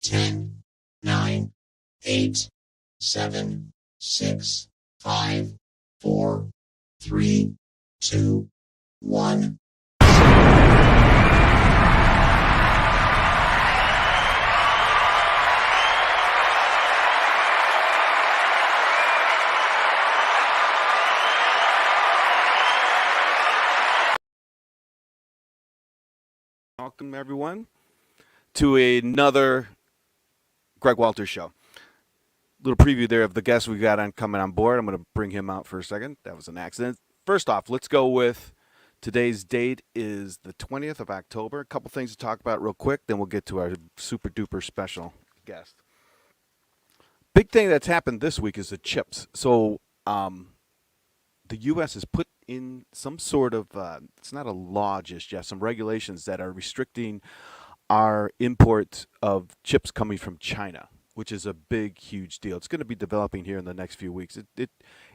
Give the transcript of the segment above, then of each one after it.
10, 9, 8, 7, 6, 5, 4, 3, 2, 1. Welcome, everyone, to another Greg Walters show. Little preview there of the guest we got on coming on board. I'm going to bring him out for a second. That was an accident. First off, let's go with today's date is the 20th of October. A couple things to talk about real quick, then we'll get to our super duper special guest. Big thing that's happened this week is the chips. So the U.S. has put in some sort of, it's not a law just yet, some regulations that are restricting our import of chips coming from China, which is a big, huge deal. It's going to be developing here in the next few weeks.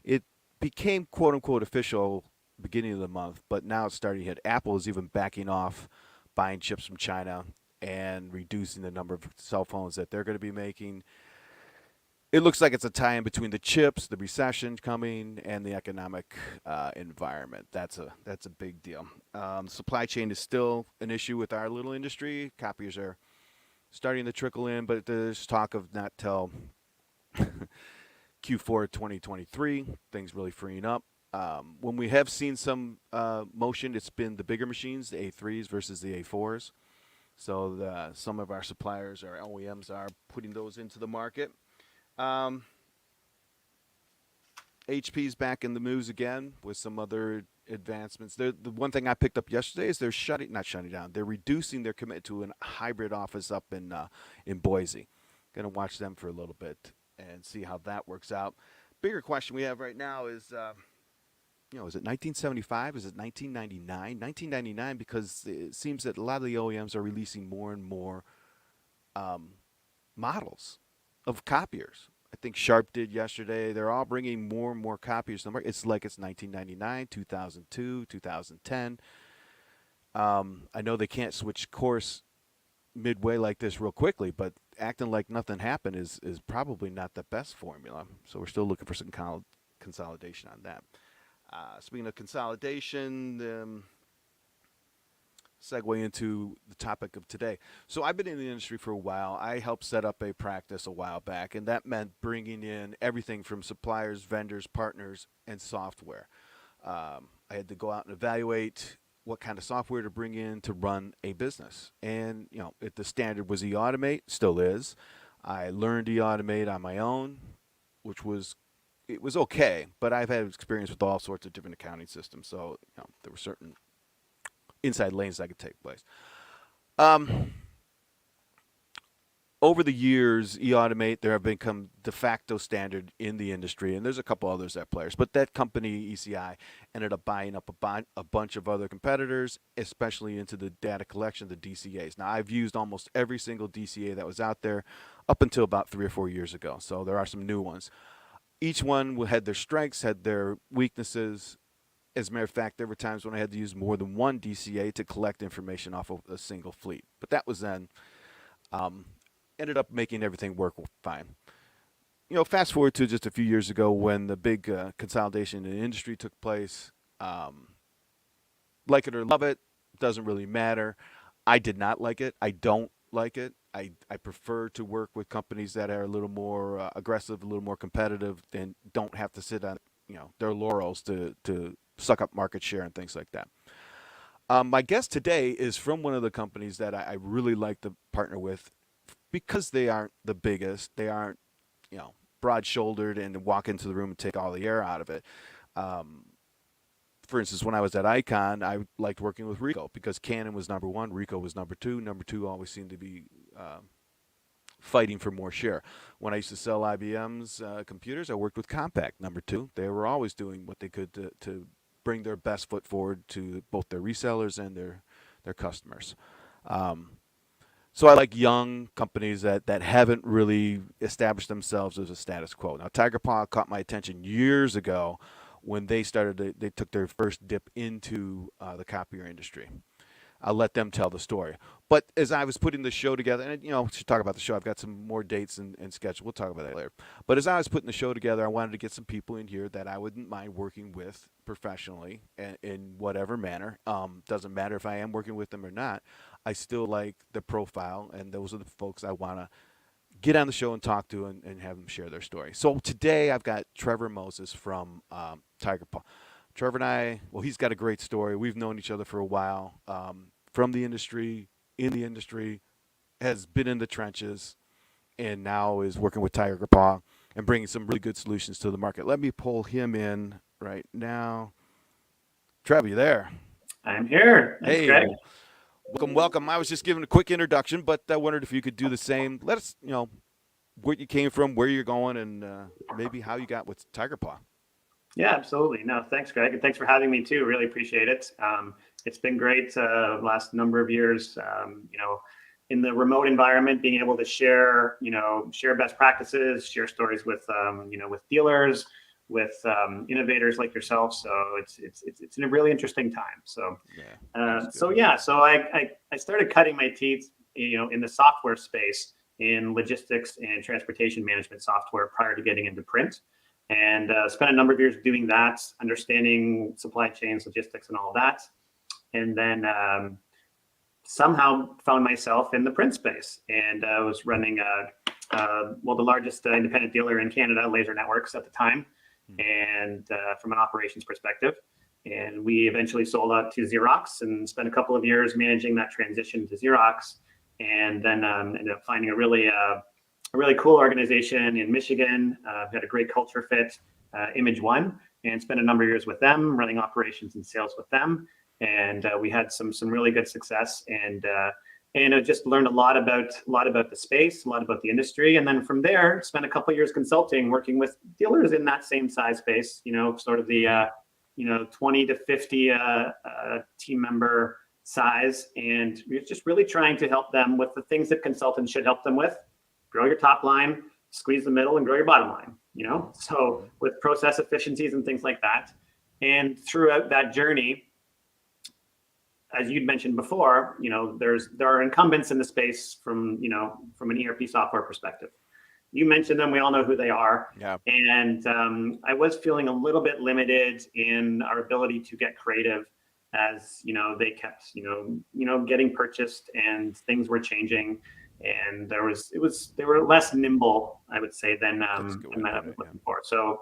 It became quote-unquote official beginning of the month, but now it's starting to hit. Apple is even backing off buying chips from China and reducing the number of cell phones that they're going to be making. It looks like it's a tie-in between the chips, the recession coming, and the economic environment. That's a big deal. Supply chain is still an issue with our little industry. Copiers are starting to trickle in, but there's talk of not till Q4 2023, things really freeing up. When we have seen some motion, it's been the bigger machines, the A3s versus the A4s. So some of our suppliers, our OEMs, are putting those into the market. HP's back in the news again with some other advancements. The one thing I picked up yesterday is they're not shutting down. They're reducing their commitment to a hybrid office up in Boise. Going to watch them for a little bit and see how that works out. Bigger question we have right now is, is it 1975? Is it 1999? 1999 because it seems that a lot of the OEMs are releasing more and more models of copiers. I think Sharp did yesterday. They're all bringing more and more copiers to the market. It's like it's 1999, 2002, 2010. I know they can't switch course midway like this real quickly, but acting like nothing happened is probably not the best formula. So we're still looking for some consolidation on that. Speaking of consolidation, segue into the topic of today. So I've been in the industry for a while. I helped set up a practice a while back, and that meant bringing in everything from suppliers, vendors, partners, and software. I had to go out and evaluate what kind of software to bring in to run a business. And, if the standard was eAutomate, still is. I learned eAutomate on my own, which was okay, but I've had experience with all sorts of different accounting systems. So, there were certain inside lanes that could take place. Over the years, eAutomate, there have become de facto standard in the industry, and there's a couple others that players. But that company, ECI, ended up buying up a bunch of other competitors, especially into the data collection, the DCAs. Now, I've used almost every single DCA that was out there up until about 3 or 4 years ago, so there are some new ones. Each one had their strengths, had their weaknesses. As a matter of fact, there were times when I had to use more than one DCA to collect information off of a single fleet. But that was then. Ended up making everything work fine. Fast forward to just a few years ago when the big consolidation in the industry took place. Like it or love it, doesn't really matter. I did not like it. I don't like it. I prefer to work with companies that are a little more aggressive, a little more competitive, and don't have to sit on their laurels to suck up market share and things like that. My guest today is from one of the companies that I really like to partner with because they aren't the biggest, they aren't broad shouldered and walk into the room and take all the air out of it. Um, for instance, when I was at Icon, I liked working with Rico because Canon was number one, Rico was number two. Number two always seemed to be fighting for more share. When I used to sell IBM's computers, I worked with Compaq, number two. They were always doing what they could to bring their best foot forward to both their resellers and their customers. Um, so I like young companies that haven't really established themselves as a status quo. Now, Tiger Paw caught my attention years ago when they took their first dip into the copier industry. I'll let them tell the story. But as I was putting the show together, and we should talk about the show. I've got some more dates and schedule. We'll talk about that later. But as I was putting the show together, I wanted to get some people in here that I wouldn't mind working with professionally and in whatever manner. Doesn't matter if I am working with them or not. I still like the profile, and those are the folks I want to get on the show and talk to and have them share their story. So today I've got Trevor Moses from Tiger Paw. Trevor and I, well, he's got a great story. We've known each other for a while, from the industry, in the industry, has been in the trenches, and now is working with Tiger Paw and bringing some really good solutions to the market. Let me pull him in right now. Trevor, you there? I'm here. Thanks, Hey, Greg. welcome. I was just giving a quick introduction, but I wondered if you could do the same. Let us, where you came from, where you're going, and maybe how you got with Tiger Paw. Yeah, absolutely. No, thanks, Greg. And thanks for having me too. Really appreciate it. It's been great last number of years, in the remote environment, being able to share best practices, share stories with, with dealers, with innovators like yourself. So it's a really interesting time. So, I started cutting my teeth, in the software space in logistics and transportation management software prior to getting into print. And spent a number of years doing that, understanding supply chains, logistics, and all of that. And then somehow found myself in the print space. And I was running, the largest independent dealer in Canada, Laser Networks at the time, and from an operations perspective. And we eventually sold out to Xerox and spent a couple of years managing that transition to Xerox. And then ended up finding a really cool organization in Michigan. Had a great culture fit, Image One, and spent a number of years with them, running operations and sales with them. And we had some really good success, and I just learned a lot about the space, a lot about the industry. And then from there, spent a couple of years consulting, working with dealers in that same size space. Sort of the 20 to 50 team member size, and we're just really trying to help them with the things that consultants should help them with: grow your top line, squeeze the middle, and grow your bottom line, so with process efficiencies and things like that. And throughout that journey, as you'd mentioned before, there are incumbents in the space from an ERP software perspective. You mentioned them, we all know who they are. Yeah. And I was feeling a little bit limited in our ability to get creative as, they kept, getting purchased and things were changing. And they were less nimble, I would say, than I was looking for. So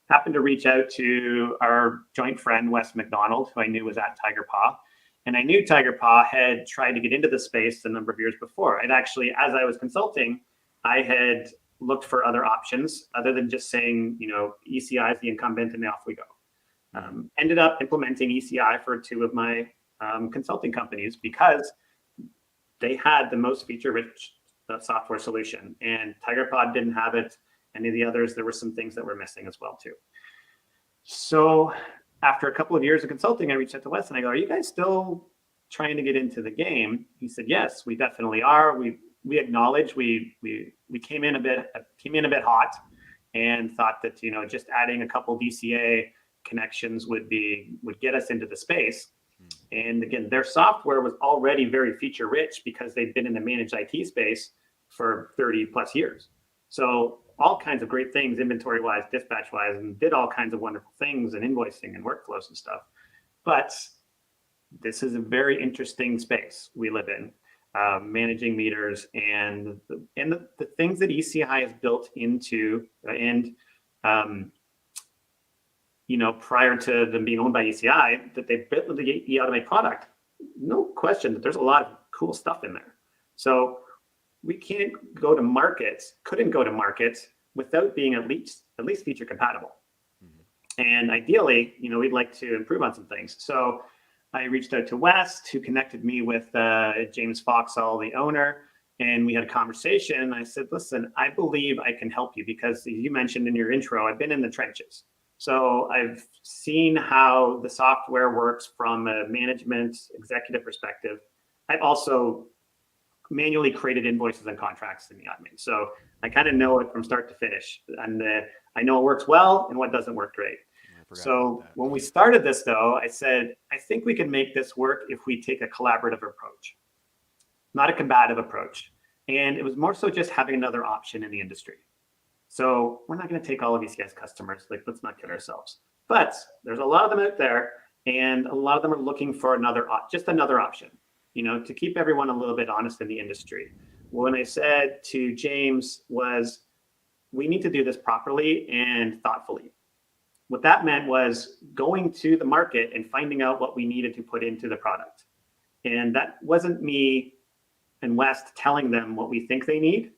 happened to reach out to our joint friend, Wes McDonald, who I knew was at Tiger Paw. And I knew Tiger Paw had tried to get into the space a number of years before. I'd actually, as I was consulting, I had looked for other options other than just saying, ECI is the incumbent and off we go. Ended up implementing ECI for two of my consulting companies because they had the most feature-rich software solution, and Tiger Paw didn't have it. Any of the others, there were some things that were missing as well too. So after a couple of years of consulting, I reached out to Wes and I go, "Are you guys still trying to get into the game?" He said, "Yes, we definitely are. We acknowledge we came in a bit hot, and thought that just adding a couple DCA connections would get us into the space." And again, their software was already very feature rich because they'd been in the managed IT space for 30 plus years. So all kinds of great things, inventory wise, dispatch wise, and did all kinds of wonderful things and invoicing and workflows and stuff. But this is a very interesting space we live in. managing meters, and the things that ECI has built into, and prior to them being owned by ECI, that they built the e-automate product. No question that there's a lot of cool stuff in there. So we couldn't go to market without being at least feature compatible. Mm-hmm. And ideally, we'd like to improve on some things. So I reached out to West, who connected me with James Foxall, the owner, and we had a conversation. I said, listen, I believe I can help you because you mentioned in your intro, I've been in the trenches. So I've seen how the software works from a management executive perspective. I've also manually created invoices and contracts in the admin. So I kind of know it from start to finish. And I know it works well and what doesn't work great. So when we started this, though, I said, I think we can make this work if we take a collaborative approach, not a combative approach. And it was more so just having another option in the industry. So we're not going to take all of ECI's customers. Let's not kid ourselves. But there's a lot of them out there, and a lot of them are looking for another option, to keep everyone a little bit honest in the industry. When I said to James was, we need to do this properly and thoughtfully. What that meant was going to the market and finding out what we needed to put into the product. And that wasn't me and West telling them what we think they need.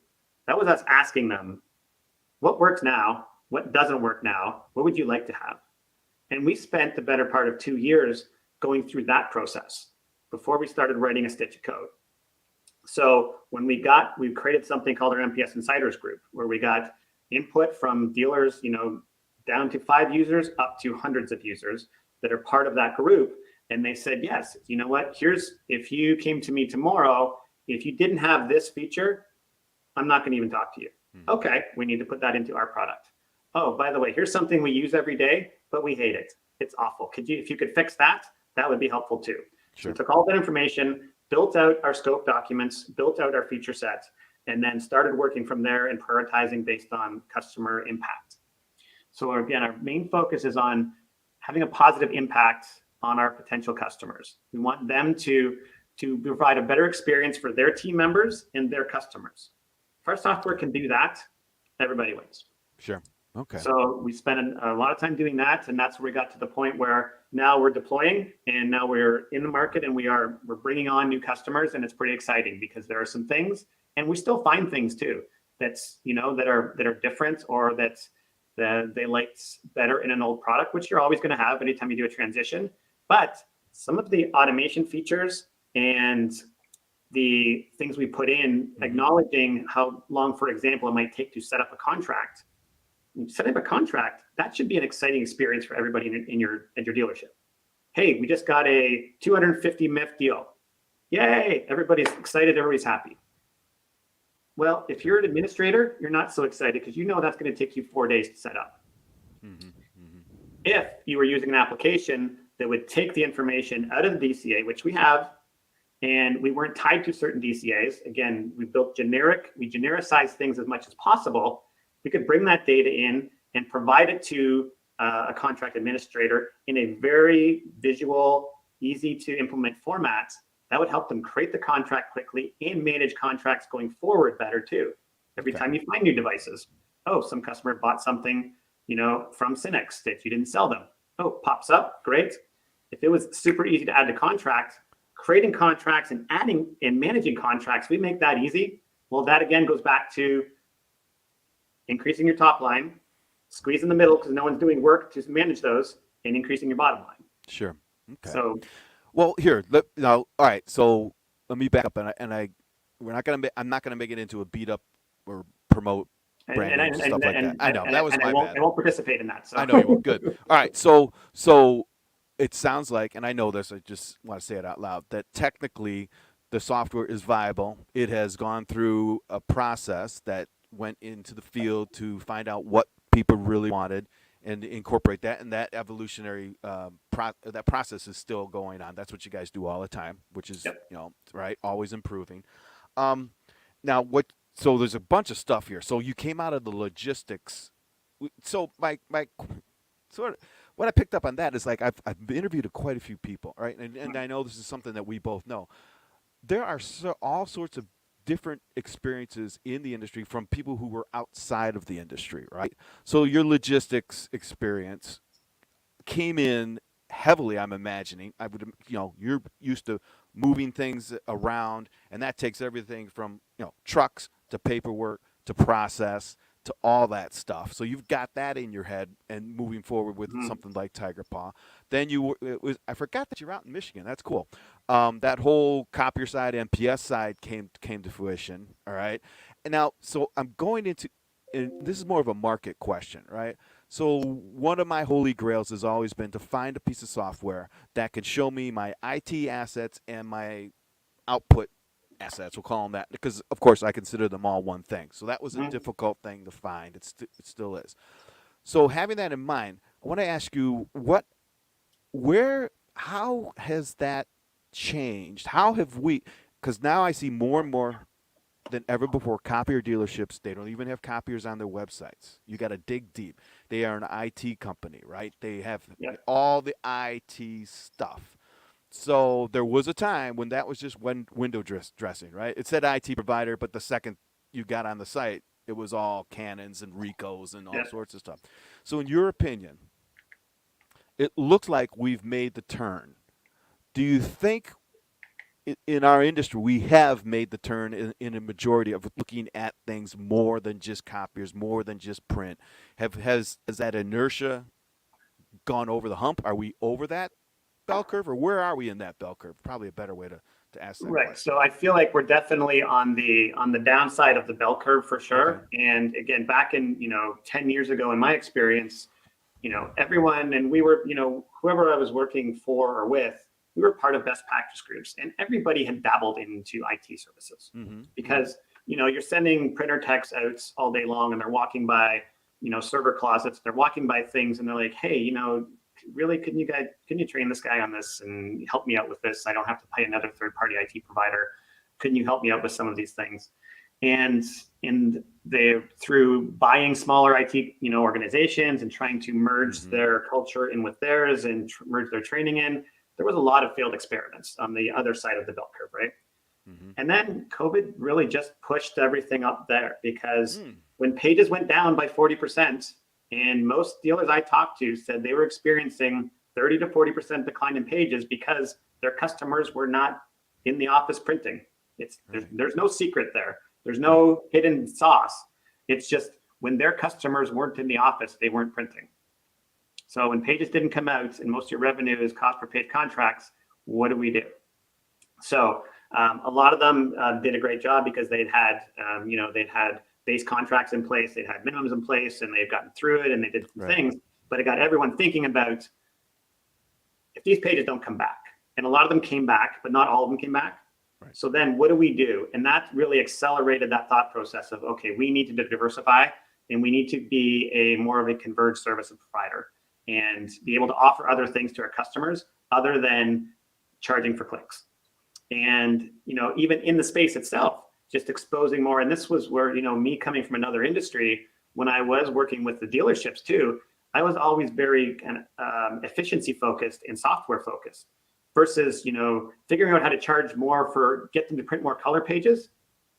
That was us asking them, what works now? What doesn't work now? What would you like to have? And we spent the better part of 2 years going through that process before we started writing a stitch of code. So when we created something called our MPS Insiders group, where we got input from dealers, down to 5 users up to hundreds of users that are part of that group. And they said, yes, you know what, if you came to me tomorrow, if you didn't have this feature, I'm not going to even talk to you. Mm-hmm. Okay, we need to put that into our product. Oh, by the way, here's something we use every day, but we hate it. It's awful. If you could fix that, that would be helpful too. Sure. So we took all that information, built out our scope documents, built out our feature set, and then started working from there and prioritizing based on customer impact. So again, our main focus is on having a positive impact on our potential customers. We want them to provide a better experience for their team members and their customers. If our software can do that, everybody wins. Sure. Okay. So we spent a lot of time doing that, and that's where we got to the point where now we're deploying, and now we're in the market, and we're bringing on new customers, and it's pretty exciting because there are some things, and we still find things too that's that are different or that they liked better in an old product, which you're always going to have anytime you do a transition. But some of the automation features and the things we put in, acknowledging how long, for example, it might take to set up a contract. Setting up a contract, that should be an exciting experience for everybody at your dealership. Hey, we just got a 250 MIF deal. Yay, everybody's excited, everybody's happy. Well, if you're an administrator, you're not so excited because that's going to take you 4 days to set up. Mm-hmm. Mm-hmm. If you were using an application that would take the information out of the DCA, which we have, and we weren't tied to certain DCAs, again, we genericized things as much as possible. We could bring that data in and provide it to a contract administrator in a very visual, easy to implement format. That would help them create the contract quickly and manage contracts going forward better too. Every time you find new devices, some customer bought something, from Cinex that you didn't sell them. Pops up, great. If it was super easy to add to contract, creating contracts and adding and managing contracts, we make that easy. Well, that again goes back to increasing your top line, squeeze in the middle because no one's doing work to manage those, and increasing your bottom line. Sure. Okay. So, well, here, all right. So let me back up, I'm not gonna make it into a beat up or promote brand names and stuff like that. I know that was my bad. I won't participate in that. So. I know you won't. Good. All right. So it sounds like, and I know this, I just want to say it out loud, that technically the software is viable. It has gone through a process that went into the field to find out what people really wanted and incorporate that, and that evolutionary that process is still going on. That's what you guys do all the time, which is right, always improving. Now so there's a bunch of stuff here. So you came out of the logistics. So my sort of what I picked up on that is I've interviewed quite a few people, right? And I know this is something that we both know. there are all sorts of different experiences in the industry from people who were outside of the industry, right? So your logistics experience came in heavily, I'm imagining. I would, you're used to moving things around, and that takes everything from, trucks to paperwork to process to all that stuff. So you've got that in your head and moving forward with Mhm. something like Tiger Paw. Then I forgot that you're out in Michigan. That's cool. That whole copier side, MPS side came to fruition. All right. And now, so I'm going into, and this is more of a market question, right? So one of my holy grails has always been to find a piece of software that could show me my IT assets and my output assets. We'll call them that because, of course, I consider them all one thing. So that was a Mhm. difficult thing to find. It still is. So having that in mind, I want to ask you how has that changed? How have we? Because now I see more and more than ever before. Copier dealerships, they don't even have copiers on their websites. You got to dig deep. They are an IT company, right? They have Yeah. all the IT stuff. So there was a time when that was just window dressing, right? It said IT provider, but the second you got on the site, it was all Canons and Ricos and all Yeah. sorts of stuff. So in your opinion, it looks like we've made the turn. Do you think in our industry, we have made the turn in a majority of looking at things more than just copiers, more than just print? Has that inertia gone over the hump? Are we over that bell curve, or where are we in that bell curve? Probably a better way to ask that Right. question. So I feel like we're definitely on the downside of the bell curve for Okay. sure. And again, back in 10 years ago, in my experience, everyone, and we were, whoever I was working for or with, we were part of best practice groups, and everybody had dabbled into IT services Mm-hmm. Mm-hmm. because you're sending printer techs out all day long, and they're walking by server closets, they're walking by things, and they're like, hey, really, couldn't you train this guy on this and help me out with this? I don't have to pay another third party IT provider. Couldn't you help me out with some of these things? And they, through buying smaller IT organizations and trying to merge Mm-hmm. their culture in with theirs and merge their training in, there was a lot of failed experiments on the other side of the bell curve, right? Mm-hmm. And then COVID really just pushed everything up there because Mm. when pages went down by 40%, and most dealers I talked to said they were experiencing 30 to 40% decline in pages because their customers were not in the office printing. Right. There's no secret there. There's Right. no hidden sauce. It's just when their customers weren't in the office, they weren't printing. So when pages didn't come out and most of your revenue is cost per page contracts, what do we do? So a lot of them did a great job because they'd had base contracts in place, they'd had minimums in place, and they've gotten through it, and they did some Right. things. But it got everyone thinking about if these pages don't come back, and a lot of them came back, but not all of them came back. Right. So then, what do we do? And that really accelerated that thought process of okay, we need to diversify, and we need to be a more of a converged service provider and be able to offer other things to our customers other than charging for clicks. And even in the space itself, just exposing more. And this was where me coming from another industry, when I was working with the dealerships too, I was always very kind of efficiency focused and software focused versus figuring out how to charge more for get them to print more color pages.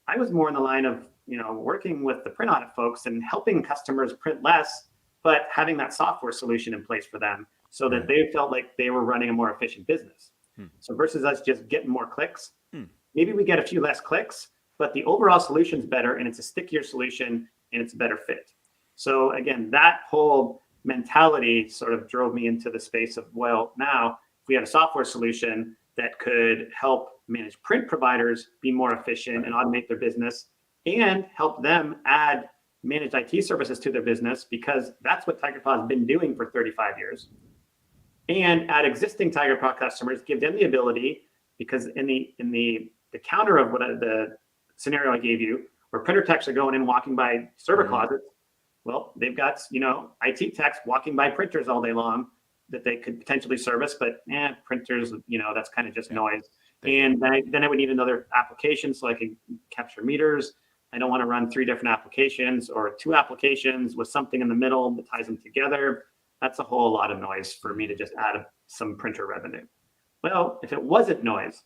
I was more in the line of working with the print audit folks and helping customers print less, but having that software solution in place for them so that Right. they felt like they were running a more efficient business. Hmm. So versus us just getting more clicks, Hmm. maybe we get a few less clicks, but the overall solution is better and it's a stickier solution and it's a better fit. So again, that whole mentality sort of drove me into the space of, well, now if we had a software solution that could help manage print providers be more efficient and automate their business and help them add managed IT services to their business, because that's what TigerPaw has been doing for 35 years. And at existing TigerPaw customers, give them the ability, because in the counter of what the scenario I gave you, where printer techs are going in walking by server closets, well, they've got IT techs walking by printers all day long that they could potentially service, but printers, that's kind of just noise. And then I would need another application so I could capture meters. I don't want to run 3 different applications or 2 applications with something in the middle that ties them together. That's a whole lot of noise for me to just add some printer revenue. Well, if it wasn't noise,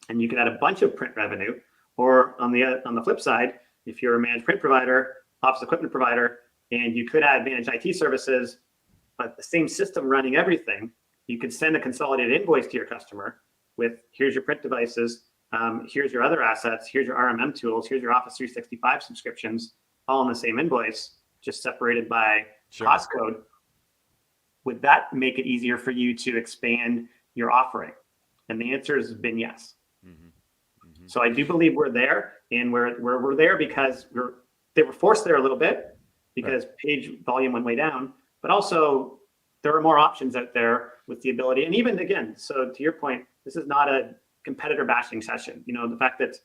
and you could add a bunch of print revenue. Or on the flip side, if you're a managed print provider, office equipment provider, and you could add managed IT services, but the same system running everything, you could send a consolidated invoice to your customer with, here's your print devices, here's your other assets, here's your RMM tools, here's your Office 365 subscriptions, all in the same invoice, just separated by cost code. Would that make it easier for you to expand your offering? And the answer has been yes. So I do believe we're there, and we're there because they were forced there a little bit because page volume went way down, but also there are more options out there with the ability. And even again, so to your point, this is not a competitor bashing session. The fact that,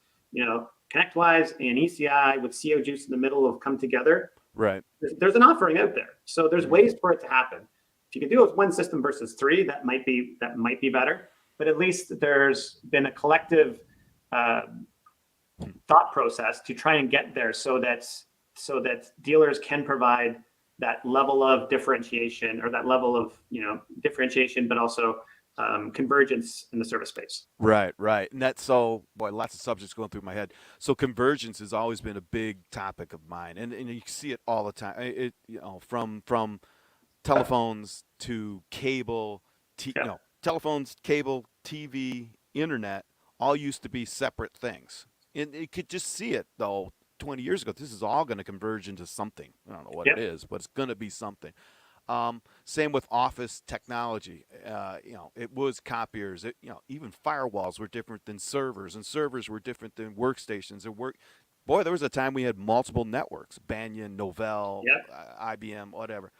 ConnectWise and ECI with CO Juice in the middle have come together. Right. There's an offering out there. So there's ways for it to happen. If you could do it with one system versus three, that might be better. But at least there's been a collective thought process to try and get there, so that dealers can provide that level of differentiation, or that level of differentiation, but also convergence in the service space. Right. And that's lots of subjects going through my head. So convergence has always been a big topic of mine, and you see it all the time. From telephones to cable, telephones, cable, TV, internet, all used to be separate things. And you could just see it, though, 20 years ago. This is all going to converge into something. I don't know what it is, but it's going to be something. Same with office technology. It was copiers. Even firewalls were different than servers, and servers were different than workstations. Boy, there was a time we had multiple networks: Banyan, Novell, IBM, whatever.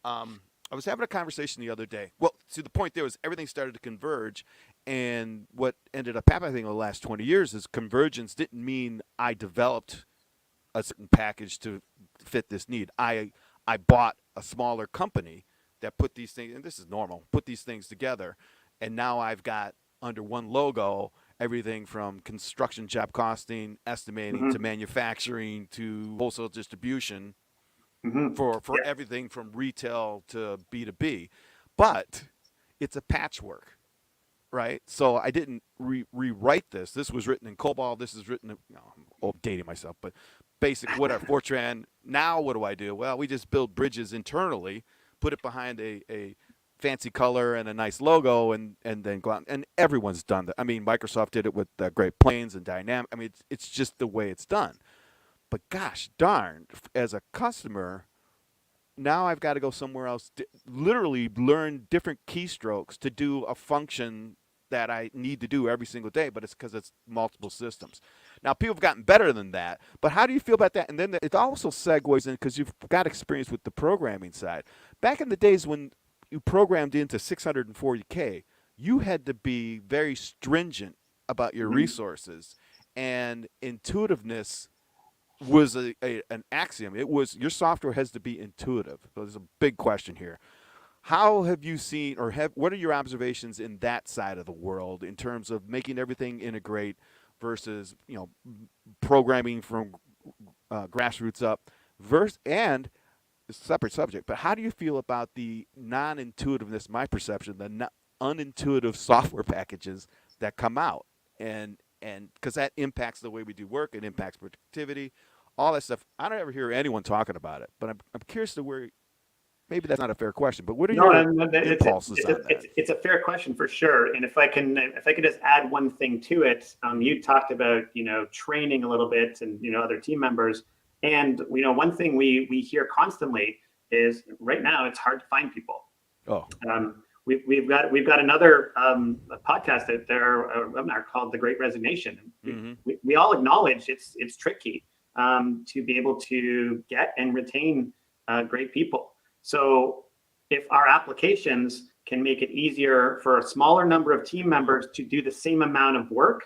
I was having a conversation the other day. Well, see, the point there was everything started to converge, and what ended up happening, I think, in the last 20 years is convergence didn't mean I developed a certain package to fit this need. I bought a smaller company that put these things, and this is normal, put these things together, and now I've got under one logo everything from construction job costing, estimating, to manufacturing, to wholesale distribution, for everything from retail to B2B. But it's a patchwork, right? So I didn't rewrite this. This was written in COBOL. This is written, I'm dating myself, but basic, whatever, Fortran. Now what do? Well, we just build bridges internally, put it behind a fancy color and a nice logo, and then go out. And everyone's done that. I mean, Microsoft did it with Great Plains and Dynamic. I mean, it's just the way it's done. But gosh darn, as a customer, now I've got to go somewhere else, literally learn different keystrokes to do a function that I need to do every single day, but it's because it's multiple systems. Now, people have gotten better than that, but how do you feel about that? And then it also segues in, because you've got experience with the programming side. Back in the days when you programmed into 640K, you had to be very stringent about your resources, and intuitiveness was an axiom. It was, your software has to be intuitive. So there's a big question here. How have you seen, what are your observations in that side of the world in terms of making everything integrate versus programming from grassroots up, and it's a separate subject, but how do you feel about the non-intuitiveness, my perception, the unintuitive software packages that come out, and because that impacts the way we do work, it impacts productivity, all that stuff. I don't ever hear anyone talking about it, but I'm curious to where. Maybe that's not a fair question, but what are your impulses on that? It's a fair question for sure. And if I could just add one thing to it, you talked about training a little bit, and other team members, and one thing we hear constantly is right now it's hard to find people. We've got another podcast out there, a webinar called The Great Resignation. We all acknowledge it's tricky to be able to get and retain great people. So if our applications can make it easier for a smaller number of team members to do the same amount of work,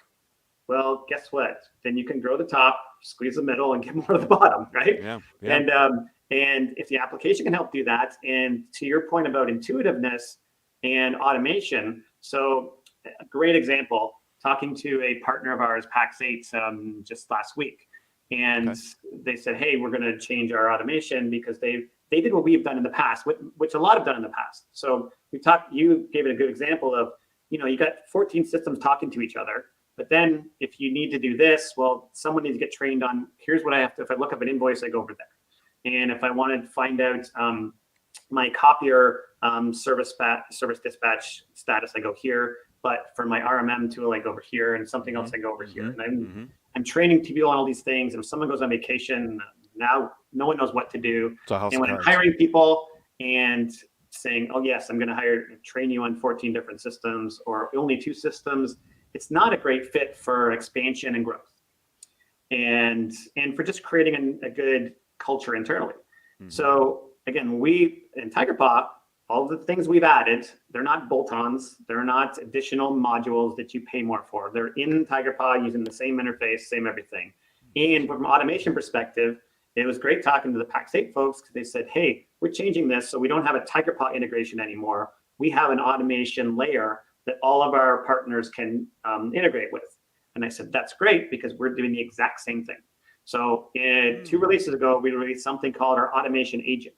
well, guess what? Then you can grow the top, squeeze the middle, and get more of the bottom, right? Yeah. And if the application can help do that, and to your point about intuitiveness and automation, so a great example, talking to a partner of ours, PAX8, just last week, and they said, hey, we're going to change our automation because they did what we've done in the past, which a lot have done in the past. So you gave it a good example of, you got 14 systems talking to each other, But then if you need to do this, well, someone needs to get trained on, here's what I have to, if I look up an invoice, I go over there. And if I wanted to find out my copier service dispatch status, I go here. But for my RMM tool, I go over here, and something else I go over here. And I'm training people on all these things. And if someone goes on vacation, now no one knows what to do. And when I'm hiring people and saying, oh yes, I'm going to train you on 14 different systems or only 2 systems, it's not a great fit for expansion and growth, and for just creating a good culture internally. So again, we in TigerPaw, all the things we've added, they're not bolt-ons, they're not additional modules that you pay more for. They're in TigerPaw using the same interface, same everything. And from an automation perspective, it was great talking to the Pax8 folks, because they said, hey, we're changing this so we don't have a TigerPaw integration anymore. We have an automation layer that all of our partners can integrate with. And I said, that's great, because we're doing the exact same thing. So 2 releases ago, we released something called our automation agent.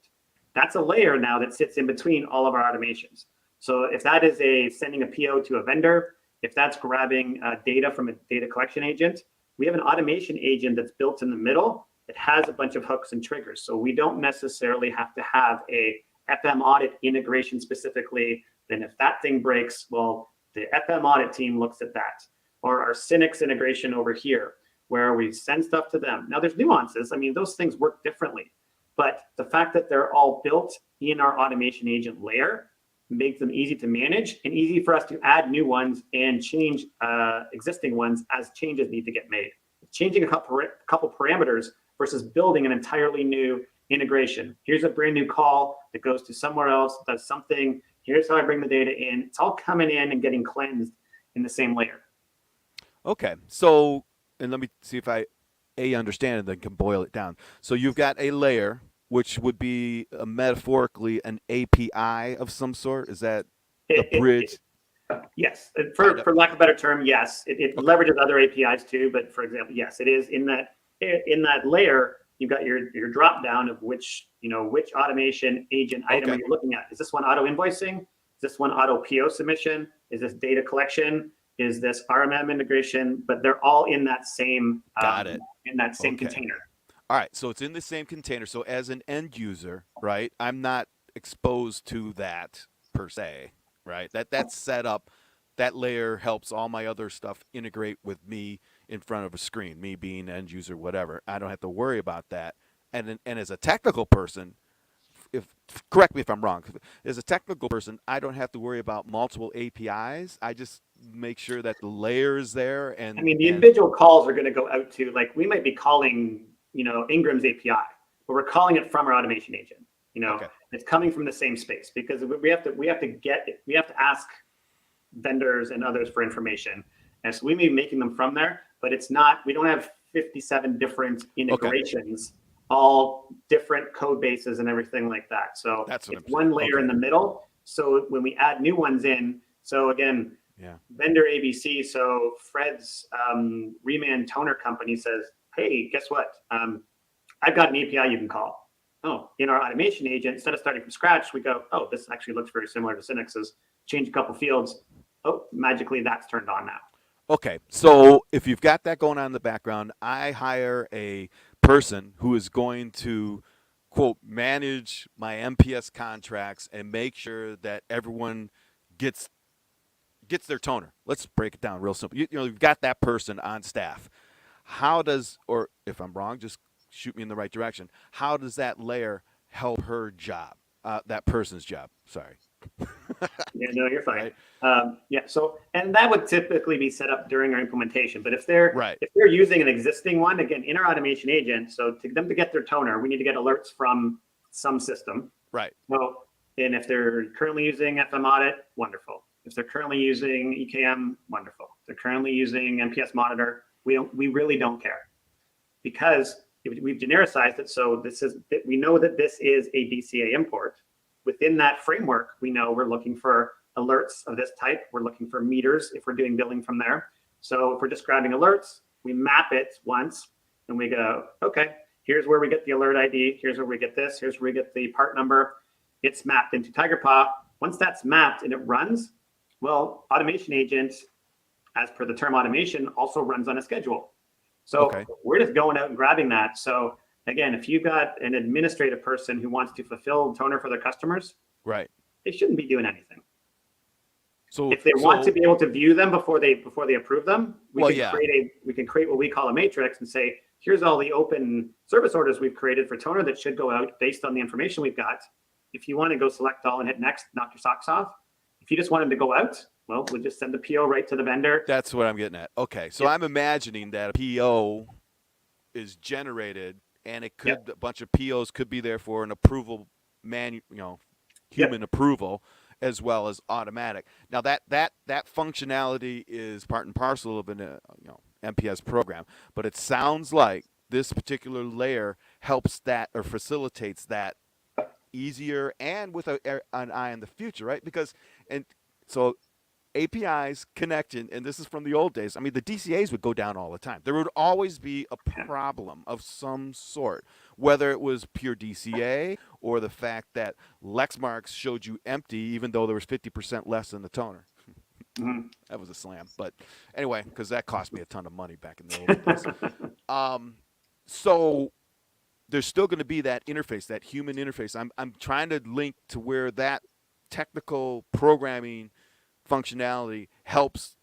That's a layer now that sits in between all of our automations. So if that is sending a PO to a vendor, if that's grabbing data from a data collection agent, we have an automation agent that's built in the middle. It has a bunch of hooks and triggers. So we don't necessarily have to have a FM audit integration specifically. Then if that thing breaks, well, the FM audit team looks at that. Or our Synix integration over here, where we send stuff to them. Now there's nuances. I mean, those things work differently. But the fact that they're all built in our automation agent layer makes them easy to manage and easy for us to add new ones and change existing ones as changes need to get made. Changing a couple parameters versus building an entirely new integration. Here's a brand new call that goes to somewhere else, does something. Here's how I bring the data in. It's all coming in and getting cleansed in the same layer. Okay. So, and let me see if I understand and then can boil it down. So you've got a layer, which would be metaphorically an API of some sort. Is that a bridge? Yes. For lack of a better term, yes. It leverages other APIs too. But for example, yes, it is in that layer. You've got your drop down of which automation agent item are you looking at? Is this one auto invoicing? Is this one auto PO submission? Is this data collection? Is this RMM integration? But they're all in that same container. All right, so it's in the same container. So as an end user, right, I'm not exposed to that per se, right? That's set up. That layer helps all my other stuff integrate with me in front of a screen, me being end user, whatever. I don't have to worry about that. And as a technical person, correct me if I'm wrong, as a technical person, I don't have to worry about multiple APIs. I just make sure that the layer is there. And I mean, the individual calls are going to go out to, like, we might be calling, Ingram's API, but we're calling it from our automation agent. It's coming from the same space, because we have to ask vendors and others for information. And so we may be making them from there, but we don't have 57 different integrations, all different code bases and everything like that. So it's one layer in the middle. So when we add new ones in, so again, vendor ABC, so Fred's Reman toner company says, hey, guess what? I've got an API you can call. Oh, in our automation agent, instead of starting from scratch, we go, oh, this actually looks very similar to Synix's. Change a couple fields. Oh, magically that's turned on now. Okay, so if you've got that going on in the background, I hire a person who is going to, quote, manage my MPS contracts and make sure that everyone gets their toner. Let's break it down real simple. You've got that person on staff. How does, or if I'm wrong, just shoot me in the right direction. How does that layer help her job, that person's job? Sorry. Yeah, no, you're fine. Right. So, and that would typically be set up during our implementation. But if they're using an existing one, again, in our automation agent, so to them to get their toner, we need to get alerts from some system. Right. So, and if they're currently using FM audit, wonderful. If they're currently using EKM, wonderful. If they're currently using MPS monitor, we really don't care, because we've genericized it. So we know that this is a DCA import. Within that framework, we know we're looking for alerts of this type. We're looking for meters if we're doing billing from there. So if we're just grabbing alerts, we map it once and we go, okay, here's where we get the alert ID. Here's where we get this. Here's where we get the part number. It's mapped into TigerPaw. Once that's mapped and it runs, well, automation agent as per the term automation, also runs on a schedule. So we're just going out and grabbing that. So again, if you've got an administrative person who wants to fulfill toner for their customers, right, they shouldn't be doing anything. So if they want to be able to view them before they approve them, we can create what we call a matrix and say, here's all the open service orders we've created for toner that should go out based on the information we've got. If you want to go select all and hit next, knock your socks off. If you just want them to go out, well, we'll just send the PO right to the vendor. That's what I'm getting at. Okay, so I'm imagining that a PO is generated, and it could a bunch of POs could be there for an approval human approval, as well as automatic. Now that functionality is part and parcel of an MPS program, but it sounds like this particular layer helps that or facilitates that easier and with an eye on the future, right? Because so APIs connecting, and this is from the old days. I mean, the DCAs would go down all the time. There would always be a problem of some sort, whether it was pure DCA or the fact that Lexmarks showed you empty, even though there was 50% less in the toner. That was a slam. But anyway, because that cost me a ton of money back in the old days. So there's still going to be that interface, that human interface. I'm trying to link to where that technical programming functionality helps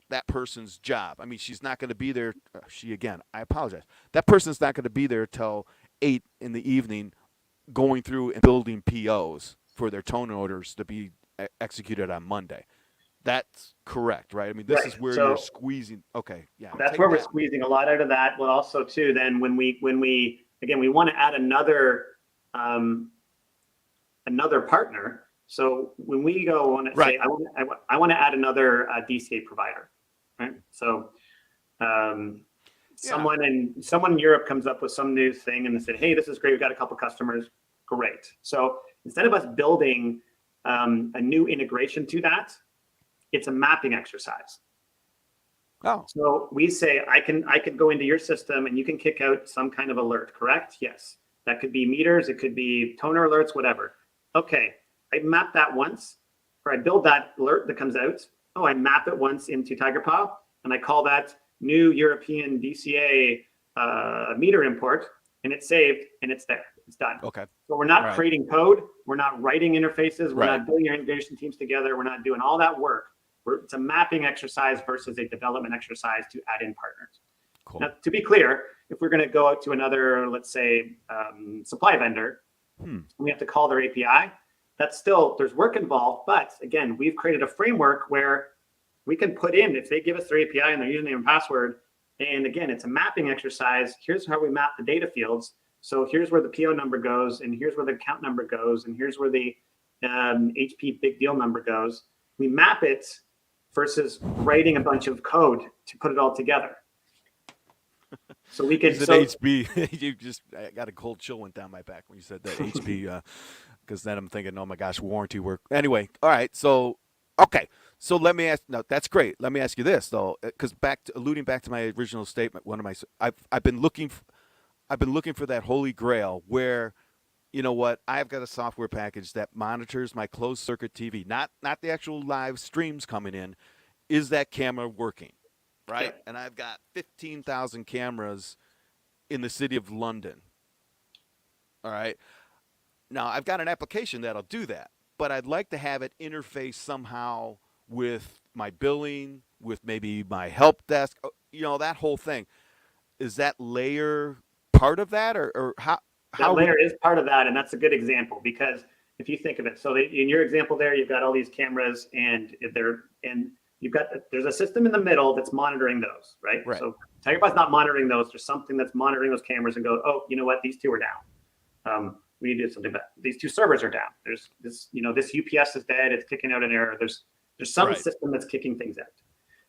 that person's job. I mean, she's not going to be there. I apologize. That person's not going to be there till 8 in the evening going through and building POs for their toner orders to be executed on Monday. That's correct, right? I mean, this is where you're squeezing. Okay, yeah. That's where we're squeezing a lot out of that. But also, too, then when we want to add another partner. So when we go on, say, I want to add another DCA provider, right? So someone in Europe comes up with some new thing and they said, hey, this is great. We've got a couple customers. Great. So instead of us building a new integration to that, it's a mapping exercise. Oh. So we say, I could go into your system and you can kick out some kind of alert, correct? Yes. That could be meters. It could be toner alerts, whatever. Okay. I map that once, or I build that alert that comes out. Oh, I map it once into TigerPaw, and I call that new European DCA meter import, and it's saved, and it's there. It's done. Okay. So we're not creating code. We're not writing interfaces. We're not building our integration teams together. We're not doing all that work. It's a mapping exercise versus a development exercise to add in partners. Cool. Now, to be clear, if we're going to go out to another, let's say, supply vendor, we have to call their API. That's still, there's work involved, but again, we've created a framework where we can put in, if they give us their API and their username and password, and again, it's a mapping exercise. Here's how we map the data fields. So here's where the PO number goes, and here's where the account number goes, and here's where the HP big deal number goes. We map it versus writing a bunch of code to put it all together. So we could. HB, I got a cold chill went down my back when you said that HB, because then I'm thinking, oh my gosh, warranty work. Anyway, all right, so so let me ask. No, that's great. Let me ask you this though, because alluding back to my original statement, I've been looking for that holy grail where, you know what, I've got a software package that monitors my closed circuit TV, not the actual live streams coming in. Is that camera working? Right? Yeah. And I've got 15,000 cameras in the city of London. All right. Now, I've got an application that'll do that, but I'd like to have it interface somehow with my billing, with maybe my help desk, that whole thing. Is that layer part of that, or how? That layer is part of that, and that's a good example because if you think of it, so in your example there, you've got all these cameras, and there's a system in the middle that's monitoring those, right? So TigerPaw's not monitoring those. There's something that's monitoring those cameras and goes, oh, you know what? These two are down. We need to do something about it. These two servers are down. There's this, this UPS is dead. It's kicking out an error. There's some system that's kicking things out.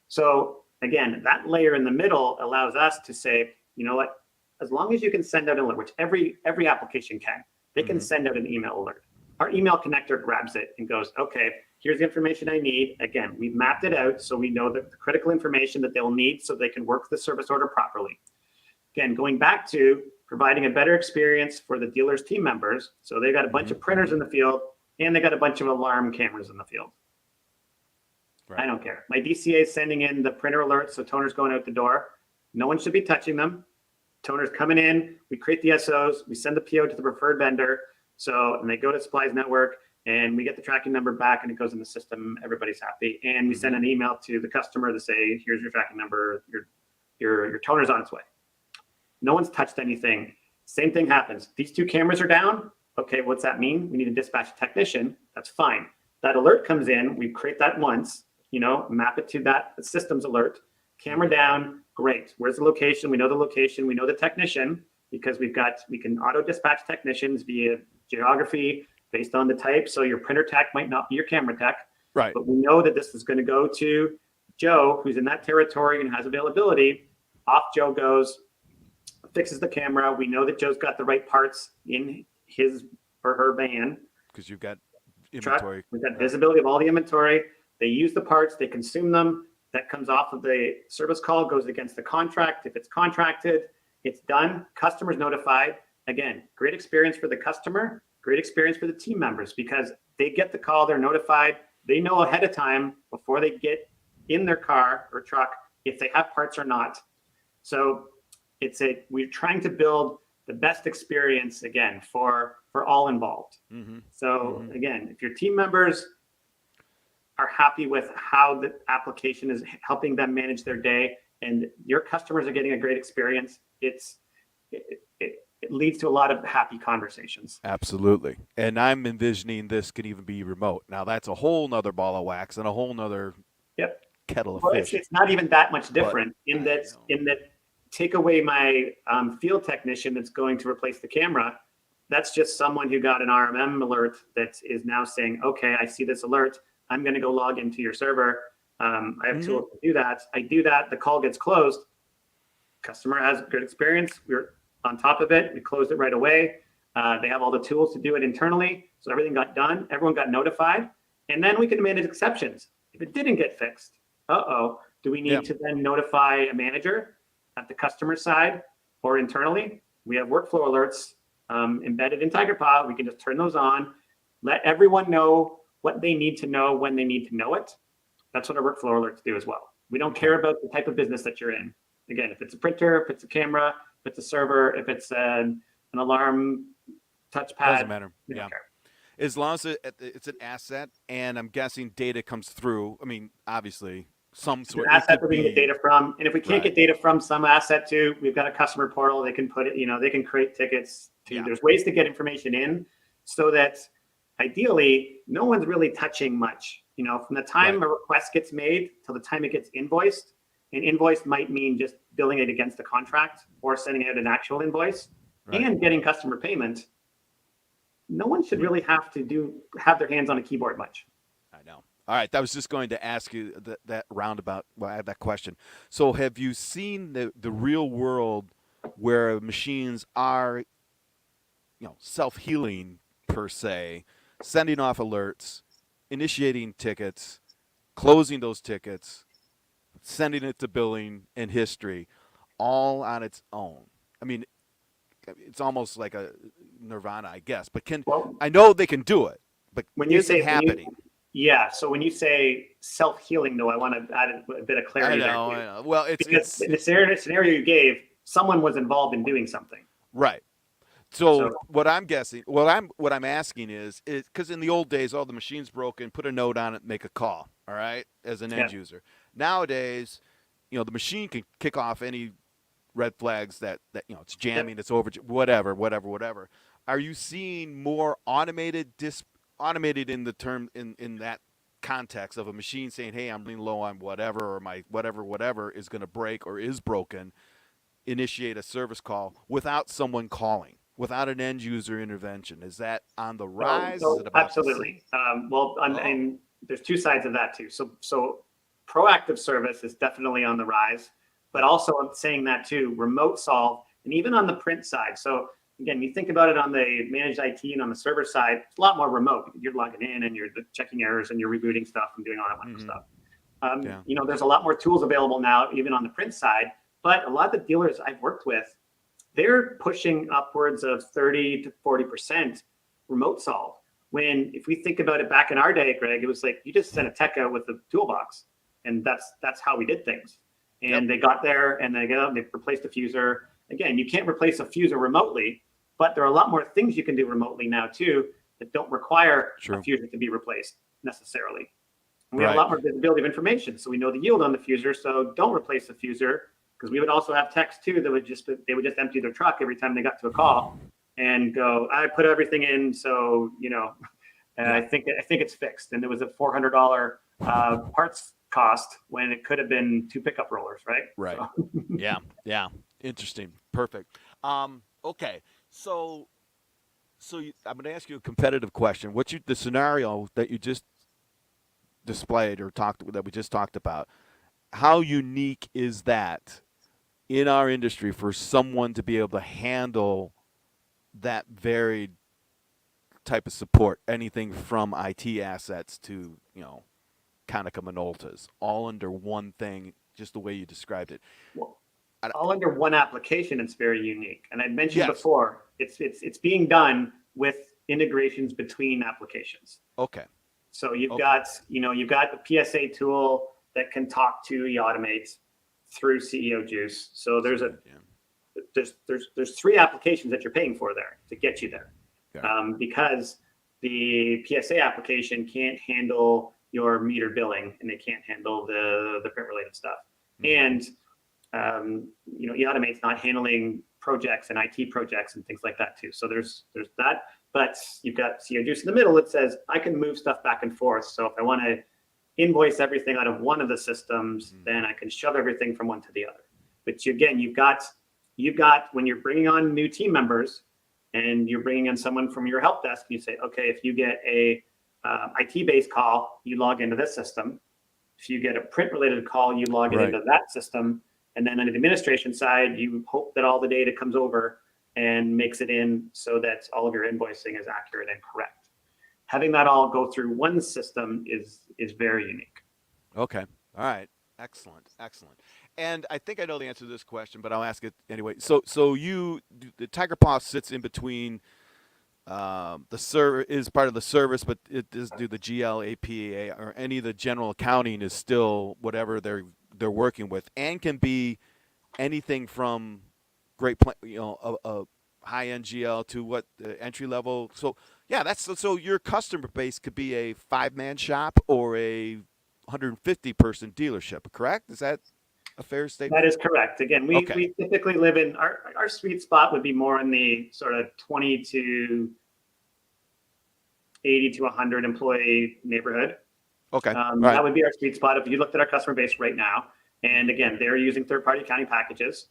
So again, that layer in the middle allows us to say, you know what? As long as you can send out an alert, which every application can, they can send out an email alert. Our email connector grabs it and goes, okay, here's the information I need. Again, we've mapped it out so we know the critical information that they'll need so they can work the service order properly. Again, going back to providing a better experience for the dealer's team members. So they've got a bunch of printers in the field and they got a bunch of alarm cameras in the field. Right. I don't care. My DCA is sending in the printer alerts, so toners going out the door. No one should be touching them. Toners coming in, we create the SOs, we send the PO to the preferred vendor. So, and they go to Supplies Network, and we get the tracking number back, and it goes in the system. Everybody's happy, and we send an email to the customer to say, "Here's your tracking number. Your toner's on its way." No one's touched anything. Same thing happens. These two cameras are down. Okay, what's that mean? We need to dispatch a technician. That's fine. That alert comes in. We create that once. Map it to that systems alert. Camera down. Great. Where's the location? We know the location. We know the technician because we can auto dispatch technicians via geography based on the type. So your printer tech might not be your camera tech, Right. but we know that this is going to go to Joe, who's in that territory and has availability. Off Joe goes, fixes the camera. We know that Joe's got the right parts in his or her van. Because you've got Truck. inventory. We've got visibility of all the inventory. They use the parts, they consume them. That comes off of the service call, goes against the contract. If it's contracted, it's done. Customer's notified. Again, great experience for the customer, great experience for the team members because they get the call, they're notified. They know ahead of time before they get in their car or truck if they have parts or not. So we're trying to build the best experience again for all involved. So again, if your team members are happy with how the application is helping them manage their day and your customers are getting a great experience, it leads to a lot of happy conversations. Absolutely. And I'm envisioning this could even be remote. Now that's a whole nother ball of wax and a whole nother kettle of fish. It's not even that much different in that take away my field technician that's going to replace the camera. That's just someone who got an RMM alert that is now saying, okay, I see this alert. I'm going to go log into your server. I have tools to do that. I do that. The call gets closed. Customer has good experience. We're on top of it. We closed it right away. They have all the tools to do it internally. So everything got done. Everyone got notified. And then we can manage exceptions. If it didn't get fixed, do we need to then notify a manager at the customer side or internally? We have workflow alerts embedded in TigerPaw. We can just turn those on, let everyone know what they need to know when they need to know it. That's what our workflow alerts do as well. We don't care about the type of business that you're in. Again, if it's a printer, if it's a camera, if it's a server, if it's an alarm touchpad, doesn't matter. We don't care. As long as it's an asset, and I'm guessing data comes through. I mean, obviously, some sort of asset that we can get data from, and if we can't get data from some asset too, we've got a customer portal. They can put it. They can create tickets. There's ways to get information in, so that ideally, no one's really touching much. From the time a request gets made till the time it gets invoiced, and invoice might mean just billing it against the contract or sending out an actual invoice and getting customer payment. No one should really have their hands on a keyboard much. I know. All right, I was just going to ask you that roundabout. Well, I have that question. So, have you seen the real world where machines are, self-healing per se, sending off alerts, initiating tickets, closing those tickets, sending it to billing and history, all on its own? I mean, it's almost like a nirvana, I guess. But I know they can do it, but when you say happening? So when you say self-healing, though, I want to add a bit of clarity. I know. Well, it's in the scenario you gave, someone was involved in doing something. Right. So what I'm guessing, what I'm asking is because in the old days, the machine's broken, put a note on it, make a call. All right, as an end user. Nowadays, the machine can kick off any red flags that it's jamming, it's over, whatever. Are you seeing more automated in the term in that context of a machine saying, hey, I'm running low on whatever, or my whatever is going to break or is broken, initiate a service call without someone calling, without an end user intervention? Is that on the rise? Is it about absolutely. And there's two sides of that too. So proactive service is definitely on the rise, but also I'm saying that too, remote solve, and even on the print side. So again, you think about it on the managed IT and on the server side, it's a lot more remote. You're logging in and you're checking errors and you're rebooting stuff and doing all that wonderful stuff. There's a lot more tools available now, even on the print side, but a lot of the dealers I've worked with, they're pushing upwards of 30 to 40% remote solve, When if we think about it back in our day, Greg, it was like you just sent a tech out with a toolbox, and that's how we did things. And they got there and they replaced a fuser. Again, you can't replace a fuser remotely, but there are a lot more things you can do remotely now too that don't require a fuser to be replaced necessarily. And we have a lot more visibility of information, so we know the yield on the fuser. So don't replace the fuser, because we would also have techs too that would just empty their truck every time they got to a call and go, I put everything in, so I think it's fixed. And there was a $400 parts cost when it could have been 2 pickup rollers, right? Right. So. Yeah. Interesting. Perfect. Okay. So I'm going to ask you a competitive question. The scenario that you just displayed or that we just talked about? How unique is that in our industry for someone to be able to handle that varied type of support? Anything from IT assets to Konica Minoltas, all under one thing, just the way you described it. Well, all under one application, it's very unique. And I mentioned before, it's being done with integrations between applications. Okay. So you've got the PSA tool that can talk to eAutomate through CEO Juice. So there's 3 applications that you're paying for there to get you there, because the PSA application can't handle your meter billing and they can't handle the print related stuff. And eAutomate's not handling projects and IT projects and things like that too. So there's that, but you've got CEO Juice in the middle that says I can move stuff back and forth. So if I want to invoice everything out of one of the systems, then I can shove everything from one to the other. But again, you've got when you're bringing on new team members and you're bringing in someone from your help desk, you say, okay, if you get a IT-based call, you log into this system. If you get a print-related call, you log it into that system. And then on the administration side, you hope that all the data comes over and makes it in so that all of your invoicing is accurate and correct. Having that all go through one system is very unique. Okay. All right. Excellent. And I think I know the answer to this question, but I'll ask it anyway. So the Tiger Paw sits in between the server, is part of the service, but it does do the GL, APA, or any of the general accounting is still whatever they're working with, and can be anything from a high-end GL to what entry level. So so your customer base could be a 5-man shop or a 150-person dealership, correct? Is that a fair statement? That is correct. Again, we typically live in our sweet spot would be more in the sort of 20 to 80 to 100 employee neighborhood. Okay. That would be our sweet spot if you looked at our customer base right now. And again, they're using third-party accounting packages,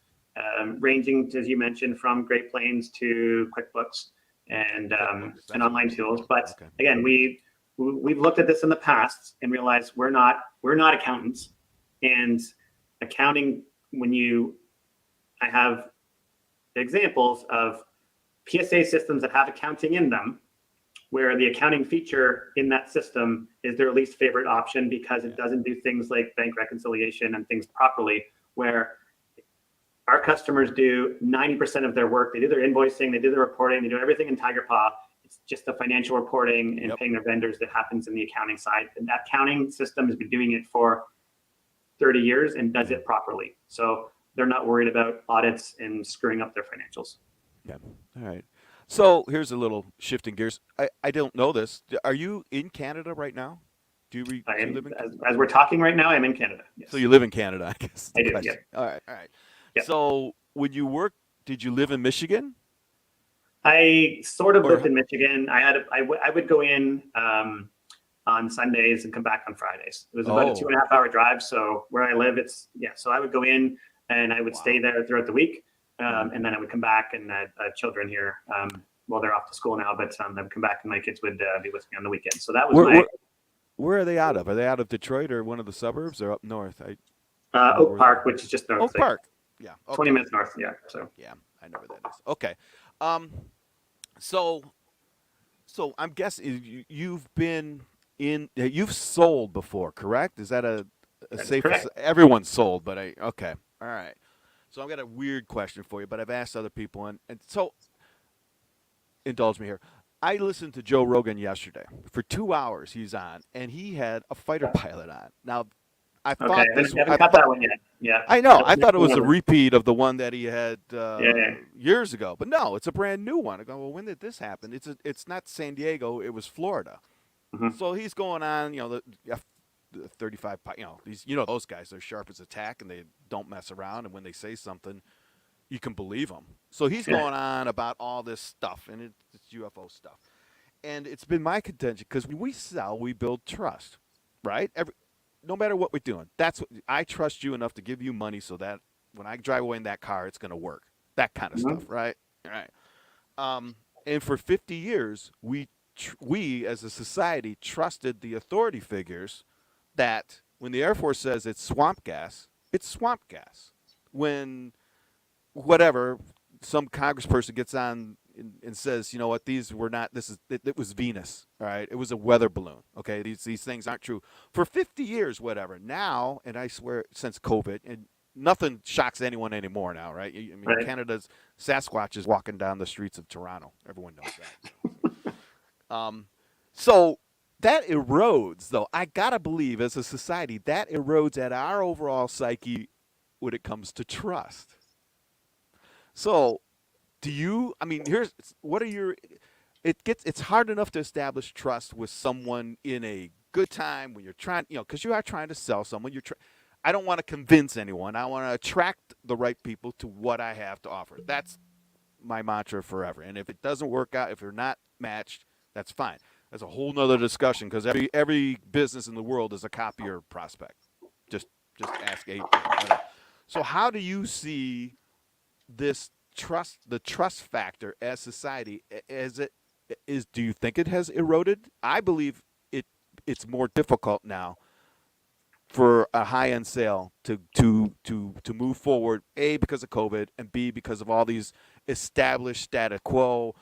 ranging, as you mentioned, from Great Plains to QuickBooks and online tools. But again, we've looked at this in the past and realized we're not accountants. And accounting, I have examples of PSA systems that have accounting in them, where the accounting feature in that system is their least favorite option because it doesn't do things like bank reconciliation and things properly, where our customers do 90% of their work. They do their invoicing, they do the reporting, they do everything in Tiger Paw. It's just the financial reporting and paying their vendors that happens in the accounting side. And that accounting system has been doing it for 30 years and does it properly. So they're not worried about audits and screwing up their financials. Yeah. All right. So here's a little shifting gears. I don't know this. Are you in Canada right now? Do you live in Canada? As we're talking right now, I'm in Canada. Yes. So you live in Canada, I guess. I do, yeah. All right. Yep. So when you worked, did you live in Michigan? I sort of lived in Michigan. I would go in on Sundays and come back on Fridays. It was about a 2.5 hour drive. So where I live, so I would go in and I would stay there throughout the week. And then I would come back and children here, well, they're off to school now, but I would come back and my kids would be with me on the weekend. So that was where are they out of? Are they out of Detroit or one of the suburbs or up north? Oak Park, which is just north. Oak Park. Yeah. Okay. 20 minutes north. Yeah. So. Yeah, I know where that is. Okay. So I'm guessing you've sold before, correct? Is that a safe? Correct. Everyone's sold, but okay. All right. So I've got a weird question for you, but I've asked other people, and so indulge me here. I listened to Joe Rogan yesterday. For 2 hours he's on, and he had a fighter pilot on. Now, I Okay, thought I this. haven't I caught thought that one yet. Yeah. I know. That's I the next thought it was a one. repeat of the one that he had Yeah. years ago, but no, it's a brand new one. I go, well, when did this happen? It's not San Diego. It was Florida. Mhm. So he's going on. The 35. These. Those guys. They're sharp as a tack, and they don't mess around. And when they say something, you can believe them. So he's Yeah. going on about all this stuff, and it's UFO stuff. And it's been my contention because when we sell, we build trust, right? No matter what we're doing, that's what I trust you enough to give you money so that when I drive away in that car, it's going to work. That kind of Mhm. stuff, right? All right. And for 50 years, we as a society trusted the authority figures that when the Air Force says it's swamp gas, it's swamp gas. When whatever some congressperson gets on and says, you know what, these were not. It was Venus, all right. It was a weather balloon. Okay, these things aren't true. For 50 years, whatever. Now, and I swear, since COVID, and nothing shocks anyone anymore now, right? I mean, Right. Canada's Sasquatch is walking down the streets of Toronto. Everyone knows that. So that erodes, though. I gotta believe, as a society, that erodes at our overall psyche when it comes to trust. So, I mean, what are your, it's hard enough to establish trust with someone in a good time when you're trying, because you are trying to sell someone. I don't want to convince anyone. I want to attract the right people to what I have to offer. That's my mantra forever. And if it doesn't work out, if you're not matched, that's fine. That's a whole nother discussion because every business in the world is a copier prospect. Just ask eight. So how do you see this the trust factor as society, as it is? Do you think it has eroded? I believe it's more difficult now for a high end sale to move forward, A, because of COVID, and B, because of all these established status quo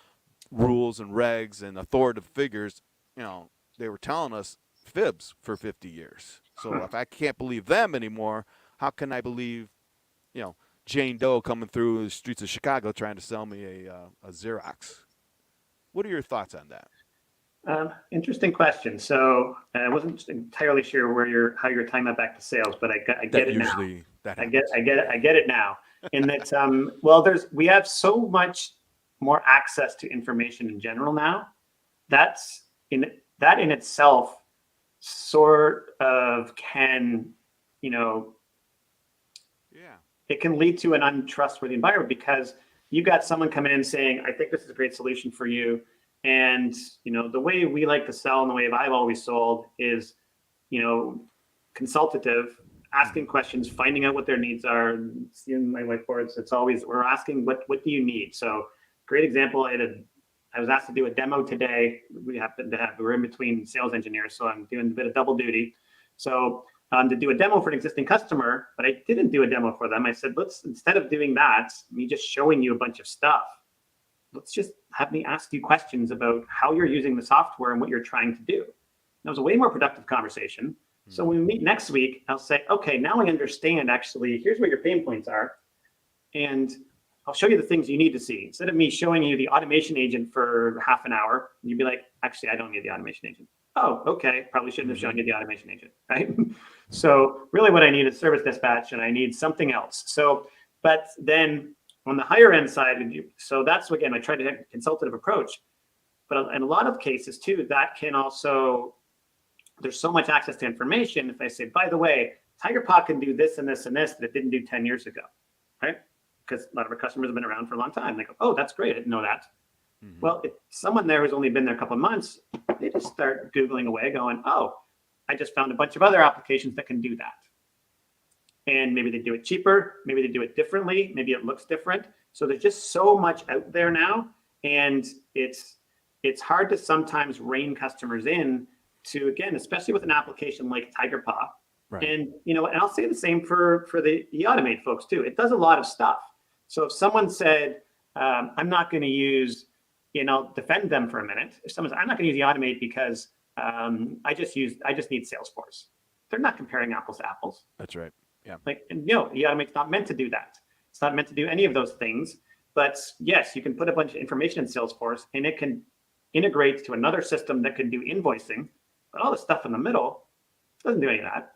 rules and regs and authoritative figures. They were telling us fibs for 50 years. So if I can't believe them anymore, how can I believe Jane Doe coming through the streets of Chicago trying to sell me a Xerox? What are your thoughts on that? Interesting question. So I wasn't entirely sure how you're tying that back to sales, but I get it now. Usually that I happens. get it now. In that, we have so much more access to information in general now. That in itself sort of can, Yeah. it can lead to an untrustworthy environment because you got someone coming in saying, I think this is a great solution for you. And, the way we like to sell and the way I've always sold is, consultative, asking questions, finding out what their needs are. Seeing my whiteboards, it's always, we're asking, what do you need? So great example. I was asked to do a demo today. We're in between sales engineers, so I'm doing a bit of double duty. So to do a demo for an existing customer, but I didn't do a demo for them. I said, instead of doing that, me just showing you a bunch of stuff, let's just have me ask you questions about how you're using the software and what you're trying to do. That was a way more productive conversation. So when we meet next week, I'll say, okay, now I understand actually, here's where your pain points are. And I'll show you the things you need to see. Instead of me showing you the automation agent for half an hour, you'd be like, actually, I don't need the automation agent. Oh, okay. Probably shouldn't have shown you the automation agent, right? So really what I need is service dispatch and I need something else. So, but then on the higher end side, so that's, again, I try to have a consultative approach, but in a lot of cases too, that can also, there's so much access to information. If I say, by the way, TigerPaw can do this and this and this that it didn't do 10 years ago, right? Because a lot of our customers have been around for a long time. They go, oh, that's great. I didn't know that. Mm-hmm. Well, if someone there who's only been there a couple of months, they just start Googling away going, oh, I just found a bunch of other applications that can do that. And maybe they do it cheaper. Maybe they do it differently. Maybe it looks different. So there's just so much out there now. And it's hard to sometimes rein customers in to, again, especially with an application like TigerPaw. Right. And, and I'll say the same for the Automate folks too. It does a lot of stuff. So if someone said, I'm not going to use, defend them for a minute. If someone says, I'm not going to use the Automate because I just need Salesforce. They're not comparing apples to apples. That's right. Yeah. The Automate's not meant to do that. It's not meant to do any of those things. But yes, you can put a bunch of information in Salesforce and it can integrates to another system that can do invoicing, but all the stuff in the middle doesn't do any of that.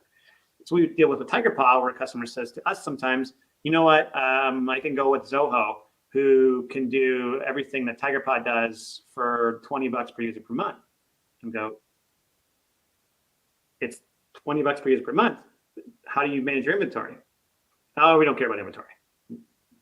So we deal with a Tiger Paw where a customer says to us sometimes, you know what, I can go with Zoho, who can do everything that Tiger Paw does for $20 per user per month. And go, it's $20 per user per month. How do you manage your inventory? Oh, we don't care about inventory.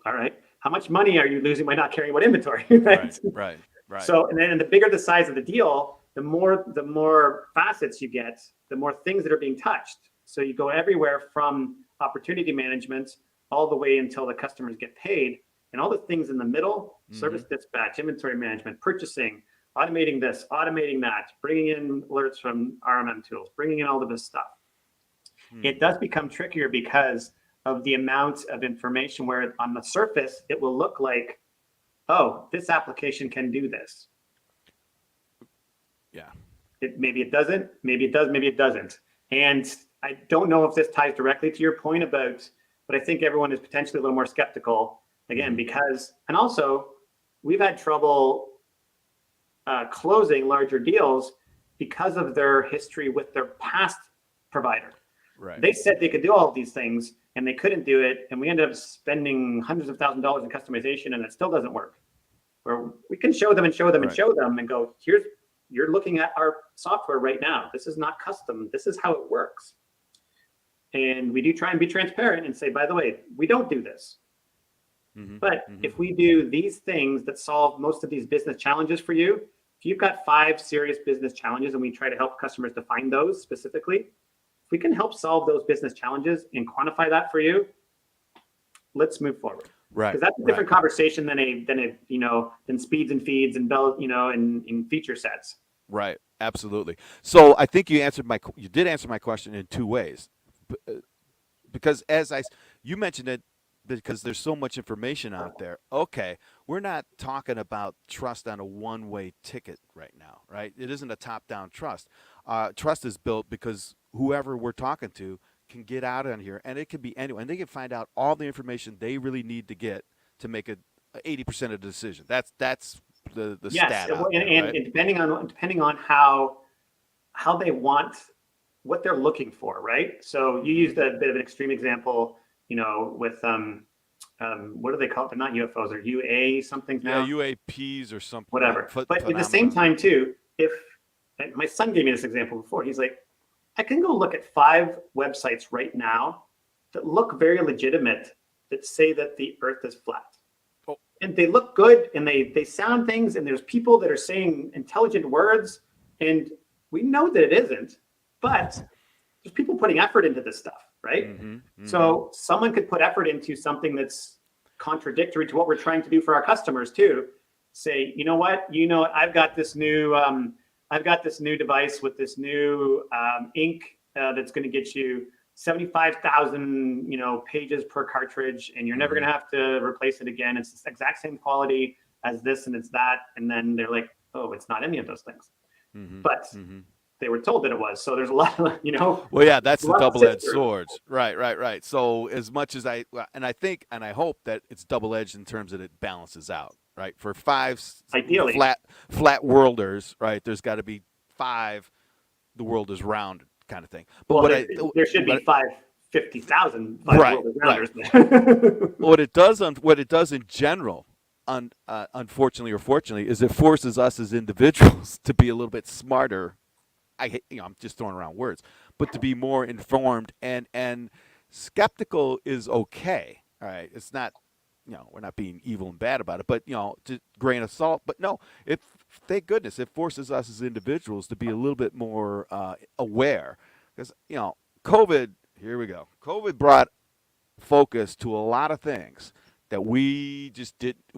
All right. How much money are you losing by not caring about inventory? Right. So, and then the bigger the size of the deal, the more facets you get, the more things that are being touched. So you go everywhere from opportunity management all the way until the customers get paid, and all the things in the middle, service dispatch, inventory management, purchasing, automating this, automating that, bringing in alerts from RMM tools, bringing in all of this stuff. It does become trickier because of the amount of information where on the surface, it will look like, oh, this application can do this. Yeah. Maybe it doesn't, maybe it does, maybe it doesn't. And I don't know if this ties directly to your point about, but I think everyone is potentially a little more skeptical again, because, and also we've had trouble closing larger deals because of their history with their past provider. Right. They said they could do all of these things and they couldn't do it. And we ended up spending hundreds of thousands of dollars in customization and it still doesn't work. Where we can show them and show them and show them and go, you're looking at our software right now. This is not custom. This is how it works. And we do try and be transparent and say, by the way, we don't do this. But if we do these things that solve most of these business challenges for you, if you've got 5 serious business challenges and we try to help customers define those specifically, if we can help solve those business challenges and quantify that for you, let's move forward. Right. Because that's a different conversation than speeds and feeds and in feature sets. Right. Absolutely. So I think you did answer my question in 2 ways, because you mentioned it, because there's so much information out there. Okay, we're not talking about trust on a one-way ticket right now, right? It isn't a top-down trust. Trust is built because whoever we're talking to can get out on here, and it can be anyone, and they can find out all the information they really need to get to make 80% of the decision. That's the stat. And depending on how they want, what they're looking for, right? So you used a bit of an extreme example, with what do they call it? They're not UFOs, they're UA something now. Yeah, UAPs or something. Whatever. But at the same time too, if my son gave me this example before, he's like, I can go look at 5 websites right now that look very legitimate that say that the earth is flat. Oh. And they look good and they sound things, and there's people that are saying intelligent words, and we know that it isn't, but there's people putting effort into this stuff, right? So someone could put effort into something that's contradictory to what we're trying to do for our customers too. Say, you know what, I've got this new device with this new ink that's going to get you 75,000 pages per cartridge, and you're never going to have to replace it again. It's the exact same quality as this, and it's that. And then they're like, oh, it's not any of those things. But they were told that it was. So there's a lot of, Well, yeah, that's the double-edged swords. Right. So as much as I think and I hope that it's double-edged in terms that it balances out, right? For 5 ideally flat worlders, right? There's got to be 5. The world is round kind of thing. But well, there should be 50,000 right. rounders. What it does in general, unfortunately or fortunately, is it forces us as individuals to be a little bit smarter. I'm just throwing around words, but to be more informed and skeptical is okay. All right, it's not, we're not being evil and bad about it, but to grain of salt. But no, thank goodness it forces us as individuals to be a little bit more aware, because COVID. Here we go. COVID brought focus to a lot of things that we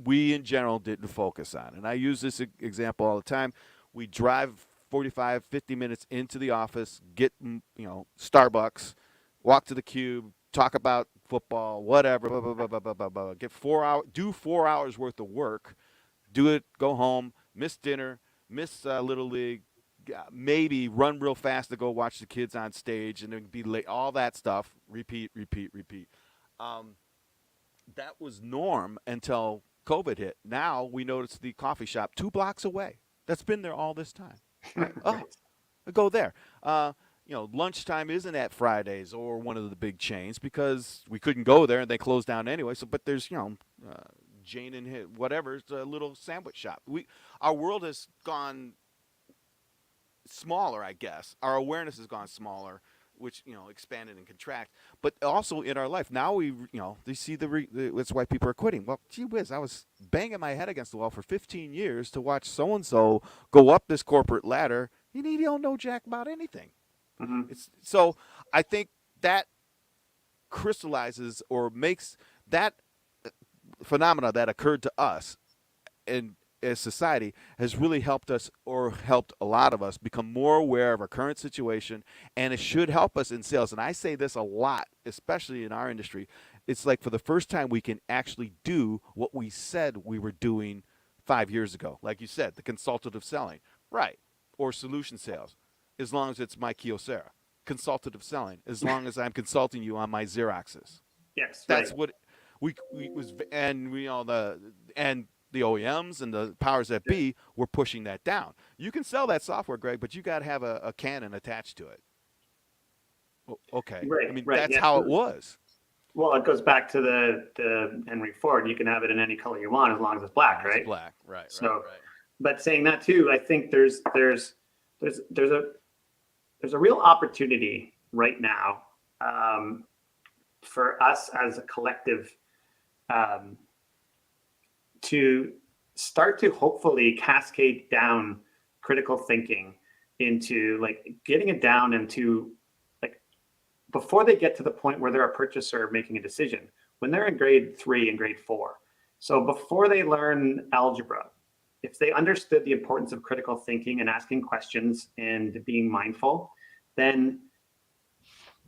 in general didn't focus on. And I use this example all the time. We drive 45, 50 minutes into the office, get, Starbucks, walk to the cube, talk about football, whatever, blah, blah, blah, blah, blah, blah, blah. Get 4 hours, do 4 hours worth of work, do it, go home, miss dinner, miss Little League, maybe run real fast to go watch the kids on stage and then be late, all that stuff, repeat. That was norm until COVID hit. Now we notice the coffee shop 2 blocks away. that's been there all this time. Right? Oh, go there. Lunchtime isn't at Fridays or one of the big chains because we couldn't go there and they closed down anyway. So, but there's Jane and whatever, it's a little sandwich shop. Our world has gone smaller, I guess. Our awareness has gone smaller, which expanded and contract. But also in our life now, they see that's why people are quitting. Well, gee whiz, I was banging my head against the wall for 15 years to watch so and so go up this corporate ladder. You don't know jack about anything. Mm-hmm. So I think that crystallizes or makes that phenomena that occurred to us in as society has really helped us, or helped a lot of us, become more aware of our current situation, and it should help us in sales. And I say this a lot, especially in our industry. It's like for the first time we can actually do what we said we were doing 5 years ago. Like you said, the consultative selling, right, or solution sales, as long as it's my Kyocera. Consultative selling, as long as I'm consulting you on my Xeroxes. Yes, That's right. what we was, and the OEMs and the powers that be were pushing that down. You can sell that software, Greg, but you got to have a Canon attached to it. Okay, Right, I mean right. that's Yeah. how it was. Well, it goes back to the Henry Ford. You can have it in any color you want as long as it's black, right? It's black, right? So, right. but saying that too, I think there's a real opportunity right now for us as a collective to start to hopefully cascade down critical thinking into like getting it down into like before they get to the point where they're a purchaser making a decision, when they're in grade 3 and grade 4. So before they learn algebra, if they understood the importance of critical thinking and asking questions and being mindful, then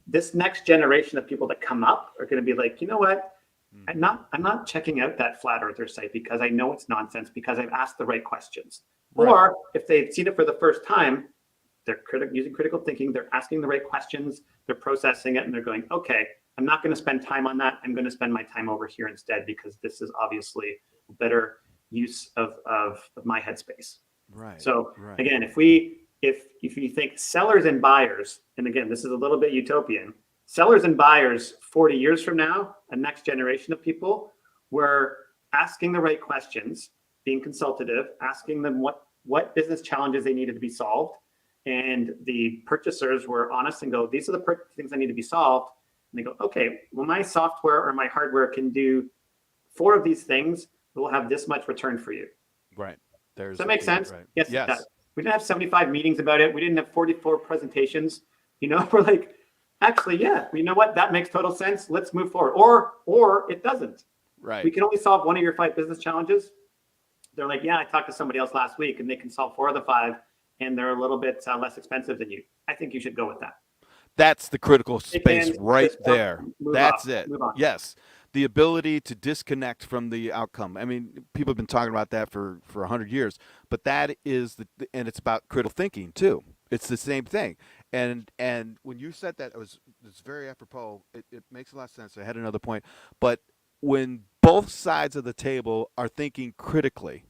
this next generation of people that come up are going to be like, you know what? I'm not checking out that flat earther site because I know it's nonsense because I've asked the right questions. Right. Or if they've seen it for the first time, they're using critical thinking, they're asking the right questions, they're processing it, and they're going, okay, I'm not going to spend time on that. I'm going to spend my time over here instead because this is obviously a better use of my headspace. Right. So right. Again, if you think sellers and buyers, and again, this is a little bit utopian, sellers and buyers 40 years from now, a next generation of people were asking the right questions, being consultative, asking them what business challenges they needed to be solved. And the purchasers were honest and go, these are the things that need to be solved. And they go, okay, well, my software or my hardware can do 4 of these things. We'll have this much return for you. Right. Does that make sense? Right. Yes, it does. We didn't have 75 meetings about it. We didn't have 44 presentations. We're like, actually, yeah, you know what? That makes total sense. Let's move forward. Or it doesn't. Right. We can only solve 1 of your 5 business challenges. They're like, yeah, I talked to somebody else last week and they can solve 4 of the 5 and they're a little bit less expensive than you. I think you should go with that. That's the critical space right there. That's it. Yes. The ability to disconnect from the outcome. I mean, people have been talking about that for 100 years, but that is and it's about critical thinking too. It's the same thing. And when you said that, it's very apropos. It makes a lot of sense. I had another point, but when both sides of the table are thinking critically,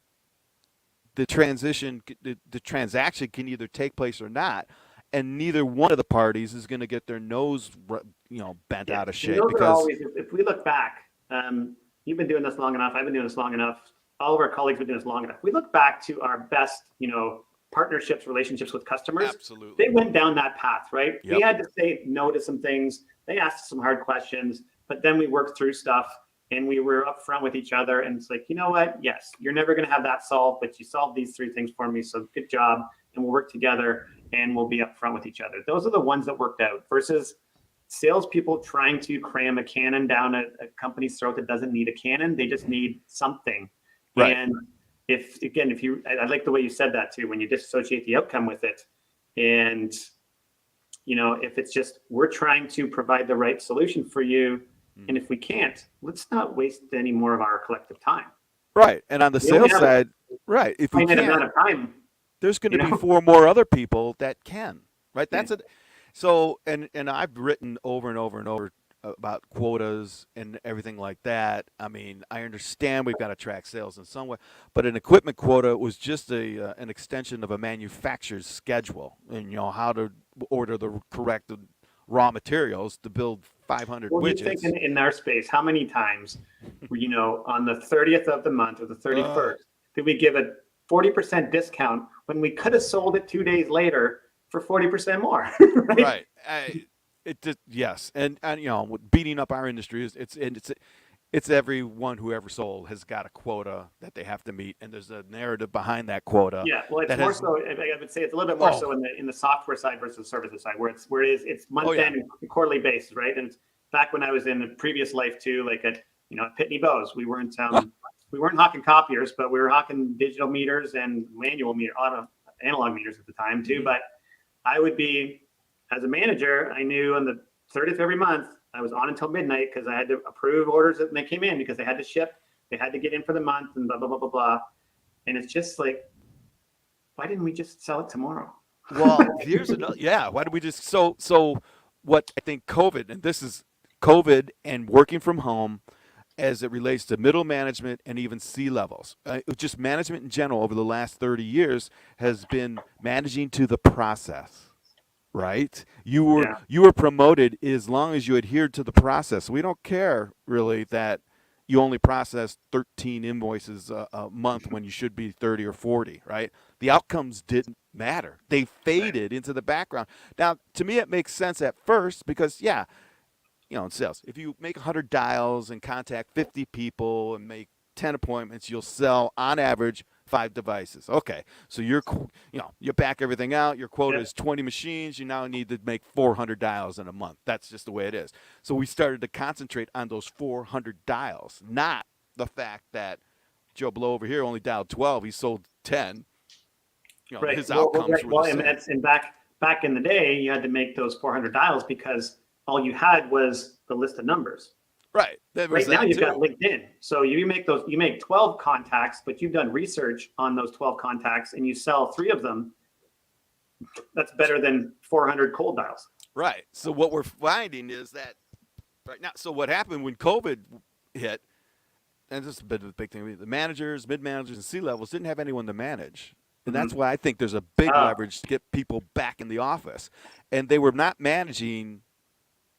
the transaction can either take place or not, and neither one of the parties is going to get their nose, bent out of shape. Because if we look back, you've been doing this long enough. I've been doing this long enough. All of our colleagues have been doing this long enough. We look back to our best, partnerships, relationships with customers. Absolutely. They went down that path, right? Yep. We had to say no to some things. They asked some hard questions, but then we worked through stuff and we were upfront with each other. And it's like, you know what? Yes, you're never going to have that solved, but you solved these 3 things for me. So good job. And we'll work together and we'll be upfront with each other. Those are the ones that worked out versus salespeople trying to cram a cannon down a company's throat that doesn't need a cannon. They just need something. Right. And I like the way you said that too, when you disassociate the outcome with it. And, if it's just, we're trying to provide the right solution for you. And if we can't, let's not waste any more of our collective time. Right. And on the sales side, right. If we can't, amount of time, there's going to be 4 more other people that can, right? That's it. So, and I've written over and over and over about quotas and everything like that. I mean, I understand we've got to track sales in some way, but an equipment quota was just an extension of a manufacturer's schedule, and how to order the correct raw materials to build 500 Well, you think widgets. in our space, how many times, on the 30th of the month or the 31st, did we give a 40% discount when we could have sold it 2 days later for 40% more? Right? Right. Yes, and beating up our industry is it's everyone who ever sold has got a quota that they have to meet, and there's a narrative behind that quota. Yeah, well, it's that more has so. I would say it's a little bit more so in the software side versus the services side, where it's month end and quarterly basis, right? And it's back when I was in a previous life too, like at Pitney Bowes, we weren't hawking copiers, but we were hawking digital meters and analog meters at the time too. But I would be, as a manager, I knew on the 30th every month I was on until midnight because I had to approve orders that they came in because they had to ship, they had to get in for the month, and blah blah blah blah blah. And it's just like, why didn't we just sell it tomorrow? Well, here's another. Yeah, why do we just so? What I think COVID, and this is COVID and working from home, as it relates to middle management and even C-levels. Just management in general over the last 30 years has been managing to the process. Right? You were promoted as long as you adhered to the process. We don't care really that you only process 13 invoices a month when you should be 30 or 40, right? The outcomes didn't matter. They faded into the background. Now, to me, it makes sense at first because, in sales, if you make 100 dials and contact 50 people and make 10 appointments, you'll sell on average 5 devices. Okay, so you back everything out. Your quota is 20 machines. You now need to make 400 dials in a month. That's just the way it is. So we started to concentrate on those 400 dials, not the fact that Joe Blow over here only dialed 12. He sold 10. Right. His outcomes were the same. And back in the day, you had to make those 400 dials because all you had was the list of numbers. Right. Right now you've got LinkedIn. So you make 12 contacts, but you've done research on those 12 contacts and you sell 3 of them. That's better than 400 cold dials. Right. So what we're finding is that right now, so what happened when COVID hit, and this is a bit of a big thing, the managers, mid-managers, and C-levels didn't have anyone to manage. And that's why I think there's a big leverage to get people back in the office. And they were not managing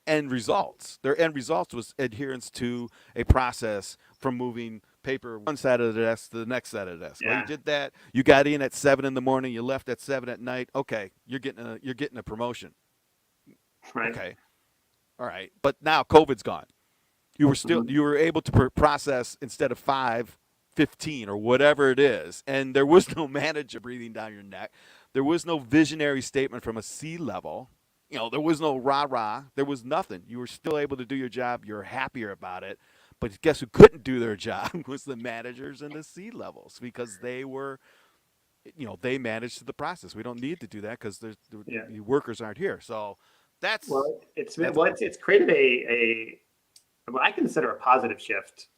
end results. Their end results was adherence to a process from moving paper one side of the desk to the next side of the desk. Yeah. Well, you did that. You got in at 7 in the morning. You left at 7 at night. Okay, you're getting a promotion. Right. Okay. All right. But now COVID's gone. You were able to process instead of 5, 15 or whatever it is, and there was no manager breathing down your neck. There was no visionary statement from a C-level. There was no rah-rah. There was nothing. You were still able to do your job. You're happier about it. But guess who couldn't do their job was the managers and the C-levels because they were, they managed the process. We don't need to do that because the workers aren't here. So that's it's created a what I consider a positive shift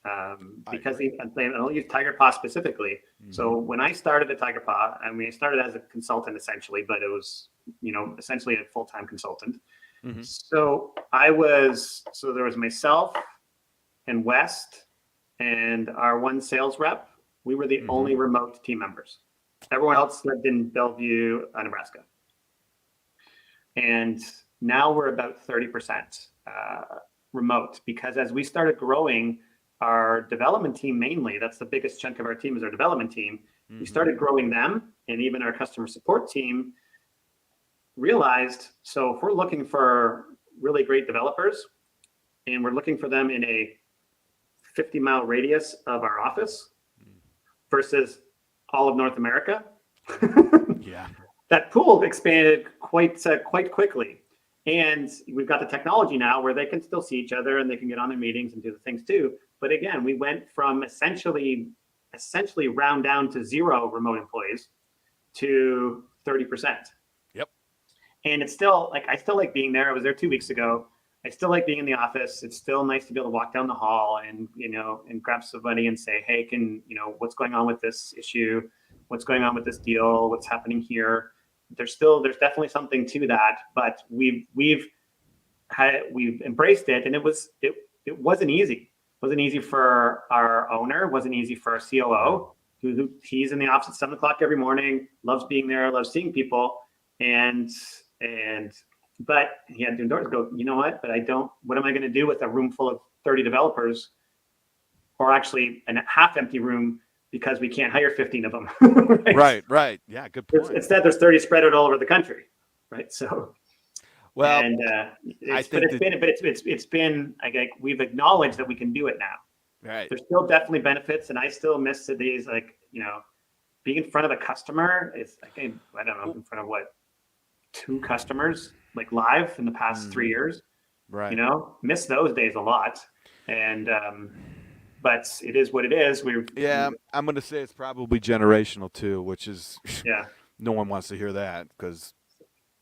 because I'll use Tiger Paw specifically. Mm-hmm. So when I started at Tiger Paw, I started as a consultant essentially, but it was essentially a full-time consultant. Mm-hmm. So there was myself and West and our one sales rep. We were the only remote team members. Everyone else lived in Bellevue, Nebraska. And now we're about 30% remote because as we started growing our development team, mainly, that's the biggest chunk of our team is our development team. Mm-hmm. We started growing them, and even our customer support team realized, so if we're looking for really great developers and we're looking for them in a 50-mile radius of our office versus all of North America, that pool expanded quite quickly. And we've got the technology now where they can still see each other and they can get on their meetings and do the things too. But again, we went from essentially round down to 0 remote employees to 30%. Yep. And it's still I still like being there. I was there 2 weeks ago. I still like being in the office. It's still nice to be able to walk down the hall and grab somebody and say, hey, what's going on with this issue? What's going on with this deal? What's happening here? There's definitely something to that, but we've we've embraced it, and it wasn't easy. It wasn't easy for our owner. It wasn't easy for our COO. Who he's in the office at 7 o'clock every morning, loves being there, loves seeing people, but he had to endorse. Go, you know what? But I don't. What am I going to do with a room full of 30 developers, or actually a half empty room because we can't hire 15 of them? Right. Yeah, good point. Instead, there's 30 spread out all over the country, right? So. Well, and it's been like we've acknowledged that we can do it now. Right. There's still definitely benefits, and I still miss these, like, being in front of a customer. It's like, I don't know, in front of what, 2 customers like live in the past 3 years. Right. Miss those days a lot, and but it is what it is. I'm going to say it's probably generational too, which is yeah. No one wants to hear that because.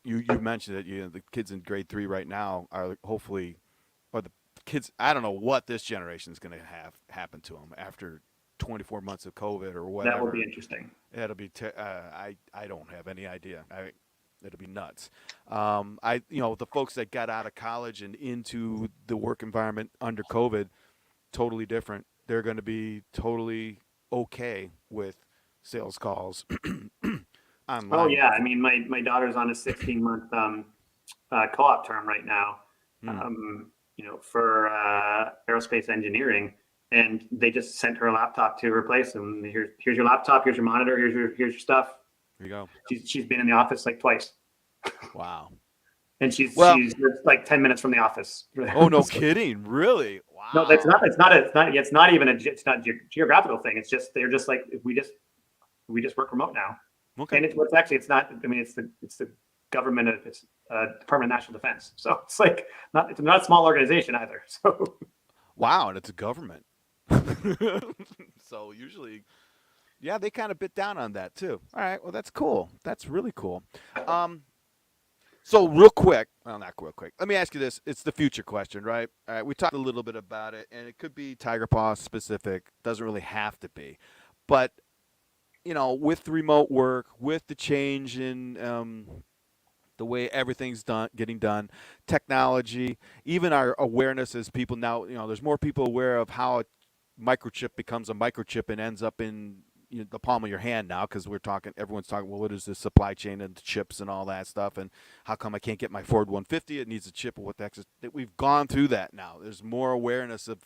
You mentioned that the kids in grade 3 right now are hopefully, or the kids. I don't know what this generation is going to have happen to them after 24 months of COVID or whatever. That will be interesting. It'll be. I don't have any idea. It'll be nuts. The folks that got out of college and into the work environment under COVID, totally different. They're going to be totally okay with sales calls. Online. Oh yeah, I mean, my daughter's on a 16-month co-op term right now, for aerospace engineering, and they just sent her a laptop to replace them. Here's your laptop. Here's your monitor. Here's your stuff. There you go. She's been in the office like twice. Wow. And she's like 10 minutes from the office. Oh, no kidding! Really? Wow. No, it's not even a geographical thing. It's just they're just like, we just work remote now. Okay. And it's not. I mean, it's the government. It's Department of National Defense. So it's like it's not a small organization either. So. Wow, and it's a government. So usually, yeah, they kind of bit down on that too. All right, well, that's cool. That's really cool. So real quick, well, not real quick. Let me ask you this. It's the future question, right? All right, we talked a little bit about it, and it could be Tiger Paw specific. Doesn't really have to be, but. With the remote work, with the change in the way everything's getting done, technology, even our awareness as people now, there's more people aware of how a microchip becomes a microchip and ends up in the palm of your hand now, because everyone's talking, well, what is the supply chain and the chips and all that stuff, and how come I can't get my Ford 150? It needs a chip, or what the heck is it? We've gone through that now. There's more awareness of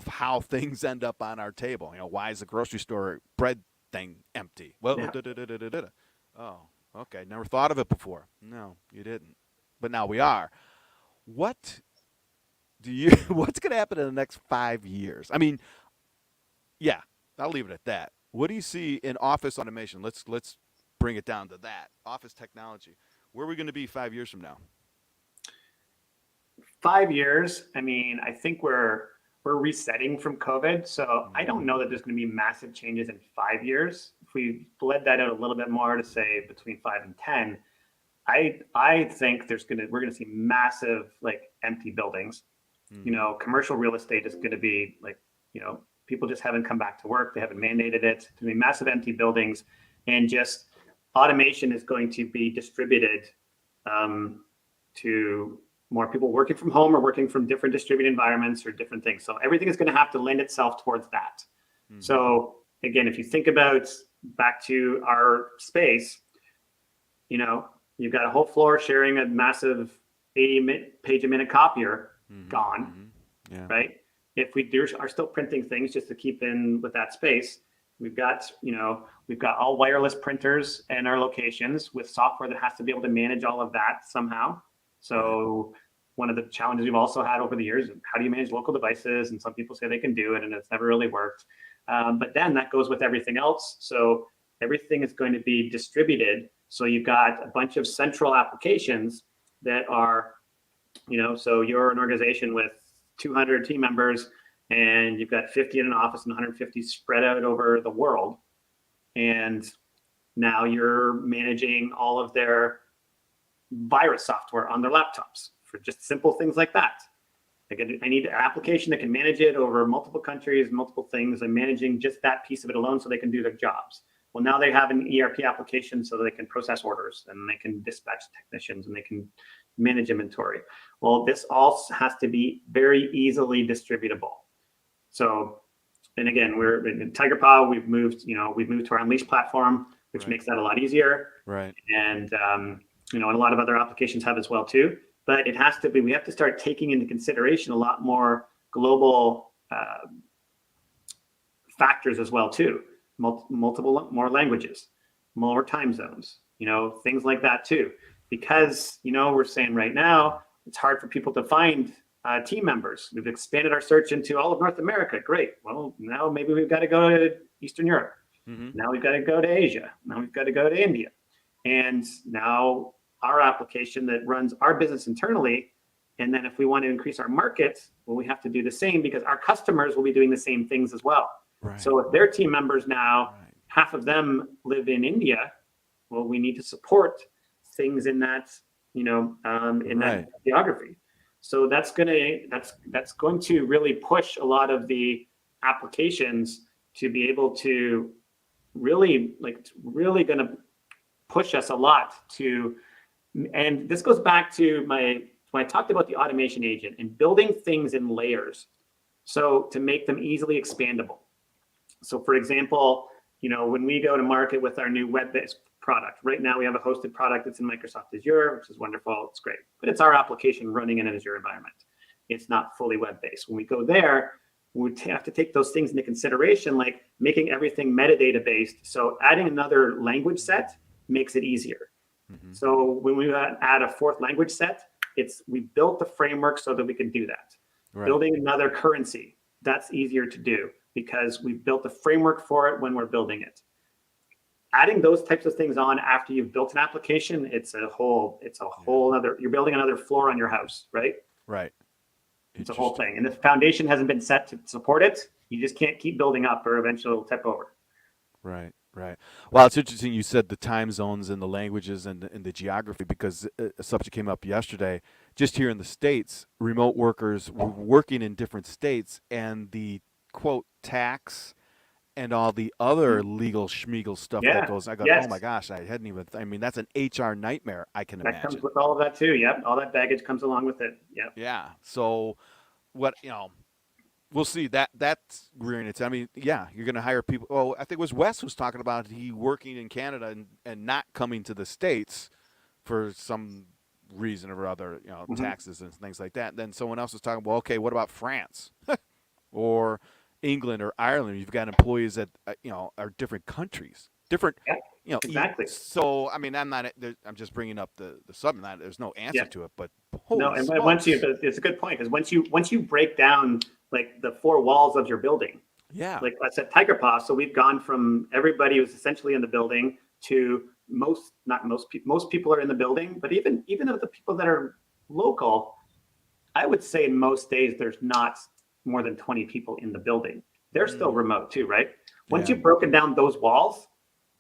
how things end up on our table. Why is the grocery store bread thing empty? Well, yeah. Oh, okay. Never thought of it before. No, you didn't. But now we are. What's going to happen in the next 5 years? I mean, yeah, I'll leave it at that. What do you see in office automation? Let's bring it down to that. Office technology. Where are we going to be 5 years from now? 5 years. I mean, I think we're resetting from COVID. So I don't know that there's going to be massive changes in 5 years. If we bled that out a little bit more to say between 5 and 10, I think we're going to see massive, like, empty buildings. Commercial real estate is going to be like, people just haven't come back to work. They haven't mandated it. It's going to be massive empty buildings, and just automation is going to be distributed to more people working from home or working from different distributed environments or different things. So everything is going to have to lend itself towards that. Mm-hmm. So again, if you think about back to our space, you've got a whole floor sharing a massive 80-page a minute copier, gone, yeah. Right? If we are still printing things just to keep in with that space, we've got all wireless printers in our locations with software that has to be able to manage all of that somehow. So one of the challenges we've also had over the years, how do you manage local devices? And some people say they can do it, and it's never really worked. But then that goes with everything else. So everything is going to be distributed. So you've got a bunch of central applications that are, so you're an organization with 200 team members, and you've got 50 in an office and 150 spread out over the world. And now you're managing all of their virus software on their laptops for just simple things like that. I need an application that can manage it over multiple countries, multiple things. I'm managing just that piece of it alone so they can do their jobs. Well, now they have an ERP application so that they can process orders and they can dispatch technicians and they can manage inventory. Well, this all has to be very easily distributable. So, and again, we're in TigerPaw. We've moved to our Unleash platform, which makes that a lot easier. Right. And and a lot of other applications have as well too. But it has to be. We have to start taking into consideration a lot more global factors as well too. Multiple more languages, more time zones. Things like that too. Because we're saying right now it's hard for people to find team members. We've expanded our search into all of North America. Great. Well, now maybe we've got to go to Eastern Europe. Mm-hmm. Now we've got to go to Asia. Now we've got to go to India. And now our application that runs our business internally. And then if we want to increase our market, well, we have to do the same because our customers will be doing the same things as well. Right. So if their team members now, half of them live in India, well, we need to support things in that, that geography. So that's going to really push a lot of the applications to be able to really going to push us a lot to, and this goes back to when I talked about the automation agent and building things in layers. So to make them easily expandable. So for example, when we go to market with our new web-based product, right now we have a hosted product that's in Microsoft Azure, which is wonderful. It's great, but it's our application running in an Azure environment. It's not fully web-based. When we go there, we have to take those things into consideration, like making everything metadata-based. So adding another language set makes it easier. Mm-hmm. So when we add a fourth language set, we built the framework so that we can do that. Right. Building another currency, that's easier to do because we've built the framework for it when we're building it. Adding those types of things on after you've built an application, it's a whole other, you're building another floor on your house, right? Right. It's a whole thing. And the foundation hasn't been set to support it. You just can't keep building up or eventually it'll tip over. Right. Well, it's interesting you said the time zones and the languages and the geography because a subject came up yesterday. Just here in the States, remote workers were working in different states and the, quote, tax and all the other legal schmiegel stuff that goes. I go, oh my gosh, I hadn't even. I mean, that's an HR nightmare. I can imagine. That comes with all of that too. Yep, all that baggage comes along with it. Yep. Yeah. So, what we'll see. That's rearing its. I mean, yeah, you're going to hire people. Oh, I think it was Wes who's talking about he working in Canada and not coming to the States for some reason or other. Mm-hmm. Taxes and things like that. And then someone else was talking. Well, okay, what about France or England or Ireland? You've got employees that are different countries, different. Yeah, exactly. So I mean, I'm just bringing up the subject. There's no answer to it, but and it's a good point because once you break down like the four walls of your building, like I said, TigerPaw. So we've gone from everybody who's essentially in the building to most people are in the building, but even of the people that are local, I would say in most days there's not more than 20 people in the building. They're still remote too, right? Once you've broken down those walls,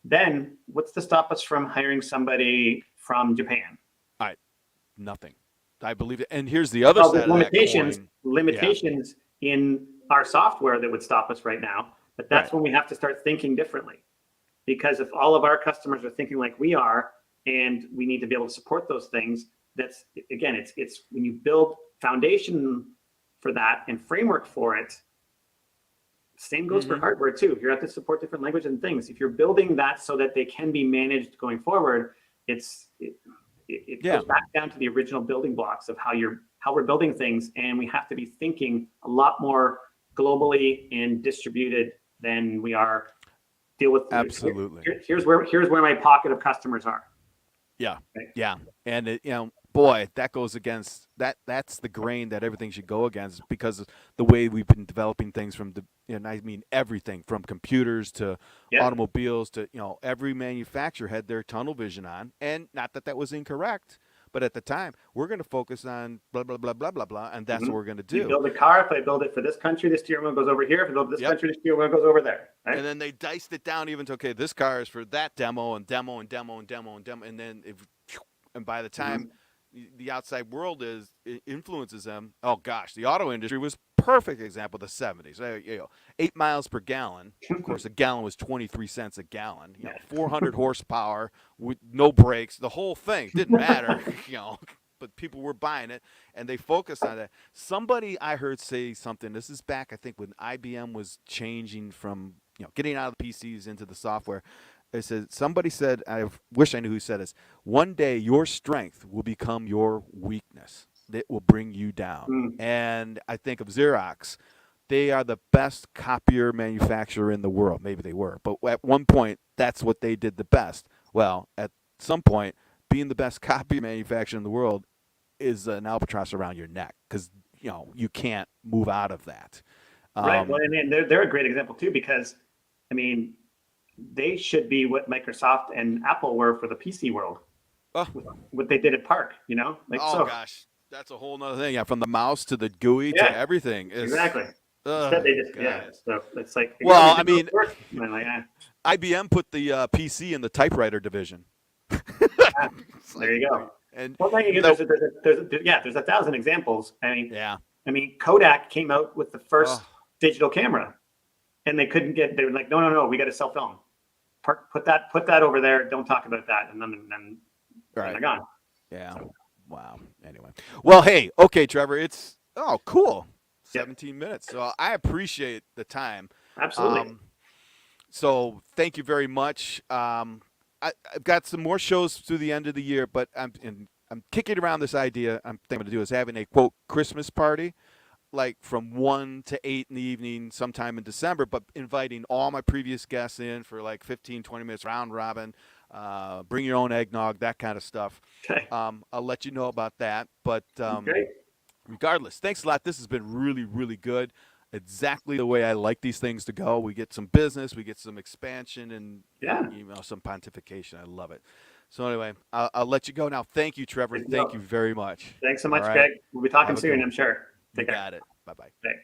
then what's to stop us from hiring somebody from Japan? Nothing. I believe it. And here's the other side limitations in our software that would stop us right now. But that's when we have to start thinking differently. Because if all of our customers are thinking like we are, and we need to be able to support those things, that's again, it's when you build foundation for that and framework for it. Same goes for hardware too. You have to support different languages and things. If you're building that so that they can be managed going forward, it goes back down to the original building blocks of how we're building things, and we have to be thinking a lot more globally and distributed than we are. Deal with absolutely. Here's where my pocket of customers are. Yeah, right? Yeah, and boy, that goes against that. That's the grain that everything should go against because of the way we've been developing things from I mean everything from computers to automobiles to every manufacturer had their tunnel vision on, and not that was incorrect, but at the time we're going to focus on blah blah blah blah blah blah, and that's what we're going to do. You build a car. If I build it for this country, the steering wheel goes over here. If I build this country, the steering wheel goes over there. Right? And then they diced it down even to this car is for that demo and demo and demo and demo and demo, and then and by the time the outside world influences them. Oh gosh, the auto industry was perfect example. The 70s, 8 miles per gallon. Of course, a gallon was 23 cents a gallon. 400 horsepower with no brakes. The whole thing didn't matter. But people were buying it, and they focused on that. Somebody I heard say something. This is back, I think, when IBM was changing from getting out of the PCs into the software. It said somebody said, I wish I knew who said this. One day, your strength will become your weakness. It will bring you down. And I think of Xerox. They are the best copier manufacturer in the world. Maybe they were, but at one point, that's what they did the best. Well, at some point, being the best copier manufacturer in the world is an albatross around your neck because you can't move out of that. Right. Well, and they're a great example too, because I mean, they should be what Microsoft and Apple were for the PC world. Oh. What they did at Park, gosh, that's a whole nother thing. Yeah, from the mouse to the GUI to everything. Exactly. Instead, they just So it's like, well, I mean, IBM put the PC in the typewriter division. There you go. And well, there's 1,000 examples. I mean, Kodak came out with the first digital camera, and they couldn't get. They were like, no, we got to sell film. Put that over there. Don't talk about that. And then they're gone. Yeah. So. Wow. Anyway, well, hey, okay, Trevor. It's cool. 17 minutes. So I appreciate the time. Absolutely. So thank you very much. I've got some more shows through the end of the year, but I'm kicking around this idea. I'm thinking to do is having a quote Christmas party, like from 1 to 8 in the evening, sometime in December, but inviting all my previous guests in for like 15, 20 minutes, round robin. Bring your own eggnog, that kind of stuff. Okay. I'll let you know about that. But great. Regardless, thanks a lot. This has been really, really good. Exactly the way I like these things to go. We get some business, we get some expansion, and some pontification. I love it. So anyway, I'll let you go now. Thank you, Trevor. Thank you very much. Thanks so much, Greg. We'll be talking soon, I'm sure. Take care. Got it. Bye-bye. Okay.